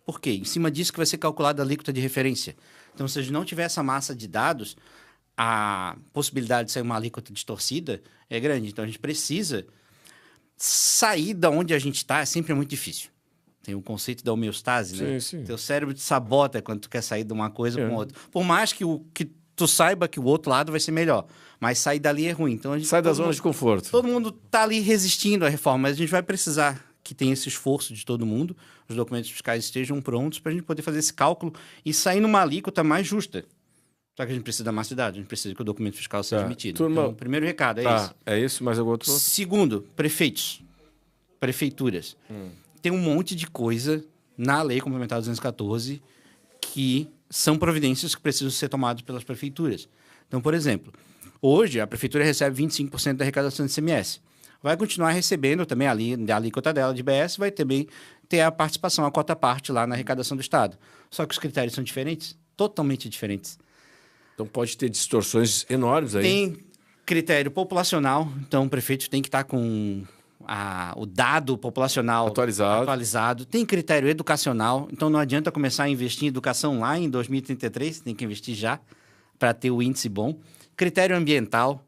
Por quê? Em cima disso que vai ser calculada a alíquota de referência. Então, se a gente não tiver essa massa de dados, a possibilidade de sair uma alíquota distorcida é grande. Então, a gente precisa sair da onde a gente está, é sempre muito difícil. Tem o conceito da homeostase, né? Sim. Teu cérebro te sabota quando tu quer sair de uma coisa para outra. Por mais que tu saiba que o outro lado vai ser melhor. Mas sair dali é ruim. Então, a gente, sai da zona de conforto. Todo mundo está ali resistindo à reforma, mas a gente vai precisar que tenha esse esforço de todo mundo, os documentos fiscais estejam prontos para a gente poder fazer esse cálculo e sair numa alíquota mais justa. Só que a gente precisa da massa de dados, a gente precisa que o documento fiscal seja emitido. Turma... Então, o primeiro recado é esse. É isso, mas algum outro? Segundo, prefeituras. Tem um monte de coisa na Lei Complementar 214 que são providências que precisam ser tomadas pelas prefeituras. Então, por exemplo, hoje a prefeitura recebe 25% da arrecadação de ICMS. Vai continuar recebendo também a alíquota dela de IBS, vai também ter a participação, a cota parte lá na arrecadação do Estado. Só que os critérios são diferentes, totalmente diferentes. Então pode ter distorções enormes aí. Tem critério populacional, então o prefeito tem que estar com o dado populacional atualizado. Tem critério educacional, então não adianta começar a investir em educação lá em 2033, tem que investir já para ter o índice bom. Critério ambiental.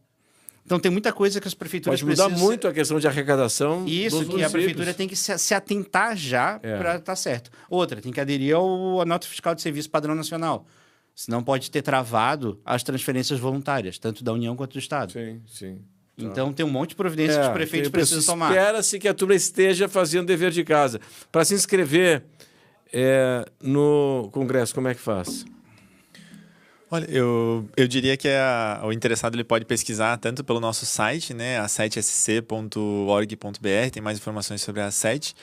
Então, tem muita coisa que as prefeituras precisam... Pode mudar muito a questão de arrecadação. Isso, que a prefeitura tem que se atentar já para estar certo. Outra, tem que aderir à nota fiscal de serviço padrão nacional. Senão pode ter travado as transferências voluntárias, tanto da União quanto do Estado. Sim. Então, tem um monte de providências que os prefeitos precisam tomar. Espera-se que a turma esteja fazendo o dever de casa. Para se inscrever no Congresso, como é que faz? Olha, eu diria que o interessado ele pode pesquisar tanto pelo nosso site, né, a7sc.org.br, tem mais informações sobre a A7,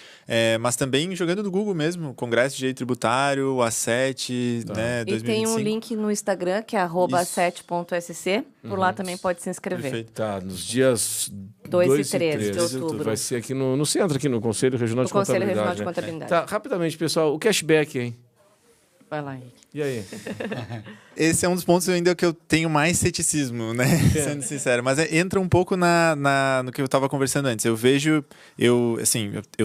mas também jogando no Google mesmo, Congresso de Direito Tributário, A7, né, 2025. E tem um link no Instagram, que é @a7.sc, por lá também pode se inscrever. Perfeito. Tá, nos dias 2 e 13 de outubro. Vai ser aqui no centro, aqui no Conselho Regional de Contabilidade. Conselho Regional de Contabilidade. Tá, rapidamente, pessoal, o cashback, hein? Vai lá, Henrique. E aí? Esse é um dos pontos ainda que eu tenho mais ceticismo, né? Sendo sincero. Mas entra um pouco no que eu estava conversando antes. Eu vejo... Eu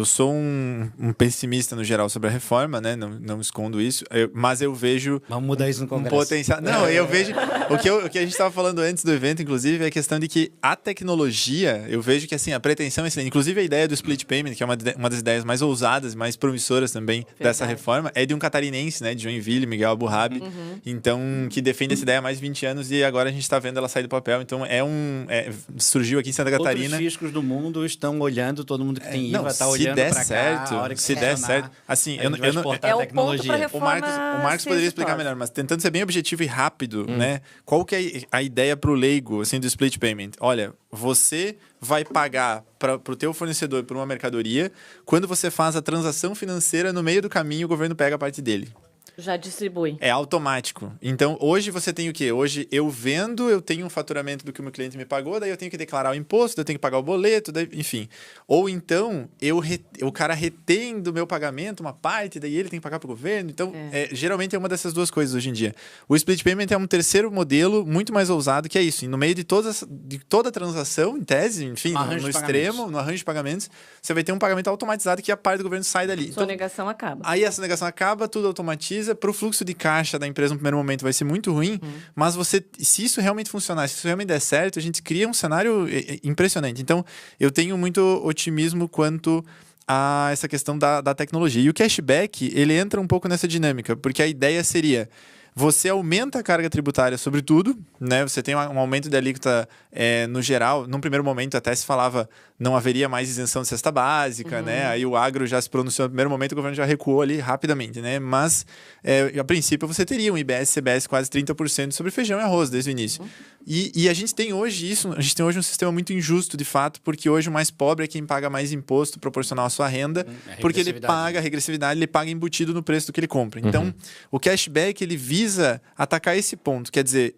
sou um pessimista no geral sobre a reforma, né? Não escondo isso. Mas eu vejo... Vamos mudar isso no Congresso. Potencial... Não, eu vejo... O que a gente estava falando antes do evento, inclusive, é a questão de que a tecnologia, eu vejo que assim, a pretensão é excelente. Inclusive, a ideia do split payment, que é uma das ideias mais ousadas, mais promissoras também dessa reforma, é de um catarinense, né? De Joinville, Miguel Abu Dhabi, então, que defende essa ideia há mais de 20 anos e agora a gente está vendo ela sair do papel. Então, surgiu aqui em Santa Catarina. Outros fiscos do mundo estão olhando, todo mundo que tem IVA está olhando para cá. Se der certo, assim, eu não é o ponto para reforma. O Marcos poderia explicar melhor, mas tentando ser bem objetivo e rápido, né? Qual que é a ideia para o leigo, assim, do split payment? Olha, você vai pagar para o teu fornecedor por uma mercadoria, quando você faz a transação financeira, no meio do caminho o governo pega a parte dele. Já distribui. É automático. Então, hoje você tem o quê? Hoje eu vendo, eu tenho um faturamento do que o meu cliente me pagou, daí eu tenho que declarar o imposto, daí eu tenho que pagar o boleto, daí, enfim. Ou então, o cara retém do meu pagamento uma parte, daí ele tem que pagar para o governo. Então, geralmente é uma dessas duas coisas hoje em dia. O split payment é um terceiro modelo muito mais ousado, que é isso. E no meio de toda a transação, em tese, enfim, no extremo, no arranjo de pagamentos, você vai ter um pagamento automatizado que a parte do governo sai dali. Sonegação acaba. Aí a sonegação acaba, tudo automatiza. Para o fluxo de caixa da empresa no primeiro momento vai ser muito ruim, mas se isso realmente funcionar, se isso realmente der certo, a gente cria um cenário impressionante. Então, eu tenho muito otimismo quanto a essa questão da tecnologia. E o cashback, ele entra um pouco nessa dinâmica, porque a ideia seria: você aumenta a carga tributária sobre tudo, né? Você tem um aumento de alíquota no geral. Num primeiro momento até se falava não haveria mais isenção de cesta básica, né? Aí o agro já se pronunciou no primeiro momento, o governo já recuou ali rapidamente, né? Mas, a princípio, você teria um IBS, CBS quase 30% sobre feijão e arroz desde o início. E a gente tem hoje um sistema muito injusto, de fato, porque hoje o mais pobre é quem paga mais imposto proporcional à sua renda, porque ele paga a regressividade, ele paga embutido no preço do que ele compra. Então, o cashback, ele visa atacar esse ponto, quer dizer,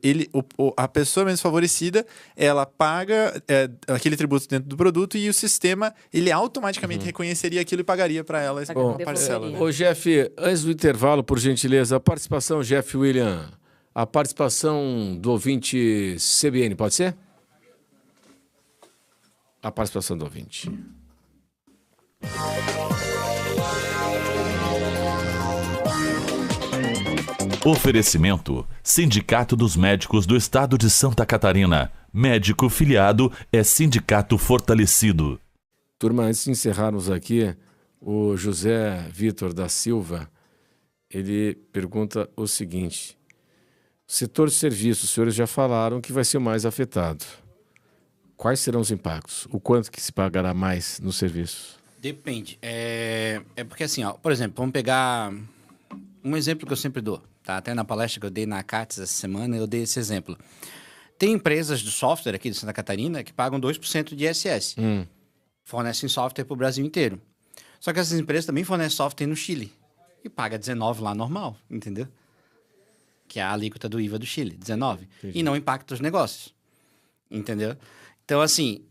a pessoa menos favorecida, ela paga aquele tributo dentro do produto e o sistema, ele automaticamente reconheceria aquilo e pagaria para ela essa parcela. Ô, Jeff, antes do intervalo, por gentileza, a participação, Jeff William, a participação do ouvinte CBN, pode ser? A participação do ouvinte. Oferecimento: Sindicato dos Médicos do Estado de Santa Catarina. Médico filiado é sindicato fortalecido. Turma, antes de encerrarmos aqui, o José Vitor da Silva, ele pergunta o seguinte: setor de serviços, os senhores já falaram que vai ser o mais afetado. Quais serão os impactos? O quanto que se pagará mais no serviço? Depende. É porque assim, ó, por exemplo, vamos pegar um exemplo que eu sempre dou. Tá? Até na palestra que eu dei na CATES essa semana, eu dei esse exemplo. Tem empresas de software aqui de Santa Catarina que pagam 2% de ISS. Fornecem software para o Brasil inteiro. Só que essas empresas também fornecem software no Chile. E paga 19 lá normal, entendeu? Que é a alíquota do IVA do Chile, 19. Entendi. E não impacta os negócios. Entendeu? Então, assim,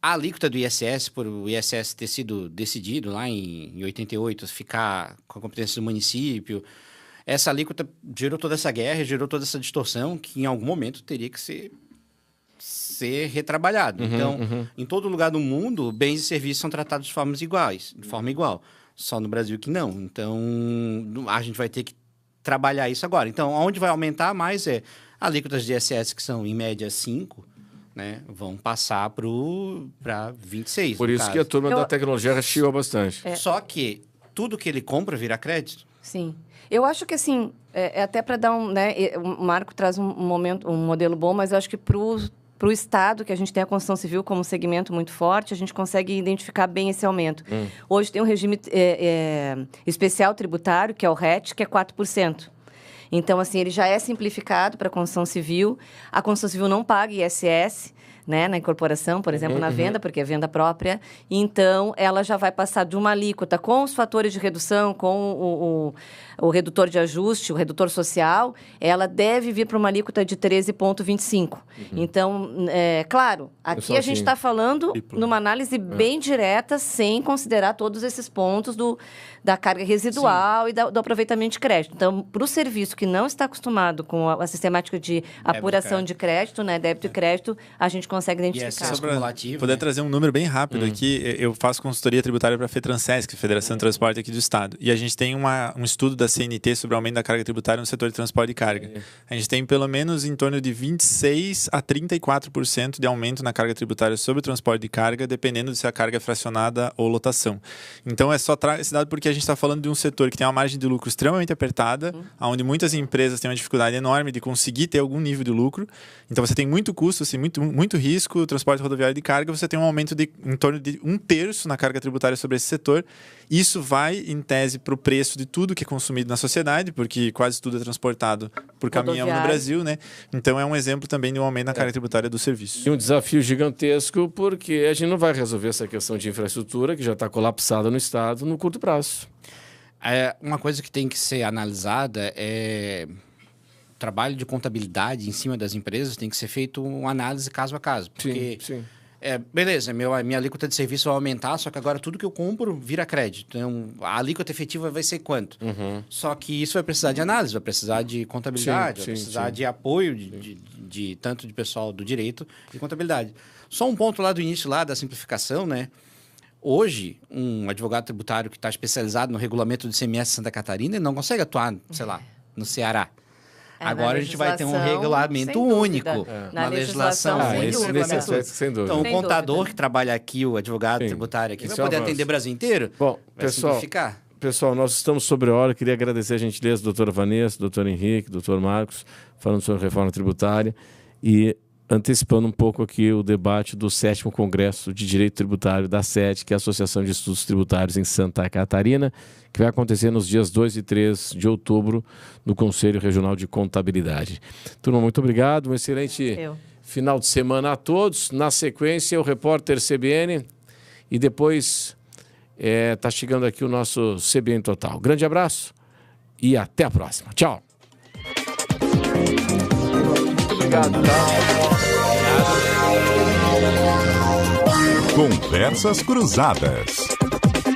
a alíquota do ISS, por o ISS ter sido decidido lá em 88, ficar com a competência do município, essa alíquota gerou toda essa guerra, gerou toda essa distorção que em algum momento teria que ser retrabalhado. Então, em todo lugar do mundo, bens e serviços são tratados de forma igual. Só no Brasil que não. Então, a gente vai ter que trabalhar isso agora. Então, onde vai aumentar mais alíquotas de ISS, que são, em média, 5%, né, vão passar para 26%. Por isso que a turma da tecnologia rechiou bastante. Só que tudo que ele compra vira crédito. Sim. Eu acho que, assim, até para dar o Marco traz um modelo bom, mas eu acho que para o Estado, que a gente tem a construção civil como segmento muito forte, a gente consegue identificar bem esse aumento. Hoje tem um regime especial tributário, que é o RET, que é 4%. Então, assim, ele já é simplificado para a construção civil. A construção civil não paga ISS, né, na incorporação, por exemplo, na venda, porque é venda própria. Então, ela já vai passar de uma alíquota com os fatores de redução, com o redutor de ajuste, o redutor social, ela deve vir para uma alíquota de 13,25%. Então, claro, aqui a gente está falando numa análise bem direta, sem considerar todos esses pontos da carga residual e do aproveitamento de crédito. Então, para o serviço que não está acostumado com a sistemática de apuração de crédito, né, débito e crédito, a gente consegue identificar. Só para poder trazer um número bem rápido aqui, eu faço consultoria tributária para a FETransesc, Federação de Transporte aqui do Estado. E a gente tem um estudo da CNT sobre o aumento da carga tributária no setor de transporte de carga. A gente tem pelo menos em torno de 26% a 34% de aumento na carga tributária sobre o transporte de carga, dependendo de se a carga é fracionada ou lotação. Então é só esse dado porque a gente está falando de um setor que tem uma margem de lucro extremamente apertada, onde muitas empresas têm uma dificuldade enorme de conseguir ter algum nível de lucro. Então você tem muito custo, assim, muito risco, o transporte rodoviário de carga, você tem um aumento de em torno de 1/3 na carga tributária sobre esse setor. Isso vai, em tese, para o preço de tudo que é consumido na sociedade, porque quase tudo é transportado por caminhão no Brasil, né? Então é um exemplo também de um aumento na carga tributária do serviço. E um desafio gigantesco, porque a gente não vai resolver essa questão de infraestrutura, que já está colapsada no Estado, no curto prazo. Uma coisa que tem que ser analisada é o trabalho de contabilidade em cima das empresas, tem que ser feito uma análise caso a caso. Porque, sim. Beleza, minha alíquota de serviço vai aumentar, só que agora tudo que eu compro vira crédito. Então, a alíquota efetiva vai ser quanto? Só que isso vai precisar de análise, vai precisar de contabilidade, vai precisar de apoio de tanto de pessoal do direito e contabilidade. Só um ponto lá do início lá da simplificação, né? Hoje, um advogado tributário que está especializado no regulamento do ICMS de Santa Catarina, ele não consegue atuar, sei lá, no Ceará. Agora a gente vai ter um regulamento único na legislação. Sem dúvida. Então, o contador que trabalha aqui, o advogado tributário aqui, vai poder atender o Brasil inteiro. Bom, vai simplificar. Pessoal, nós estamos sobre a hora. Queria agradecer a gentileza da doutora Vanessa, doutor Henrique, doutor Marcos, falando sobre reforma tributária e antecipando um pouco aqui o debate do 7º Congresso de Direito Tributário da SET, que é a Associação de Estudos Tributários em Santa Catarina, que vai acontecer nos dias 2 e 3 de outubro no Conselho Regional de Contabilidade. Turma, muito obrigado, um excelente final de semana a todos. Na sequência, o repórter CBN e depois está chegando aqui o nosso CBN Total. Grande abraço e até a próxima. Tchau. Muito obrigado. Conversas Cruzadas.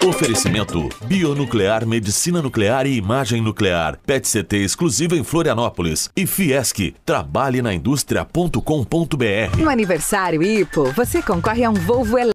Oferecimento Bionuclear, Medicina Nuclear e Imagem Nuclear. PET-CT exclusiva em Florianópolis. E Fiesc, trabalhe na indústria.com.br. No aniversário IPO, você concorre a um Volvo elétrico.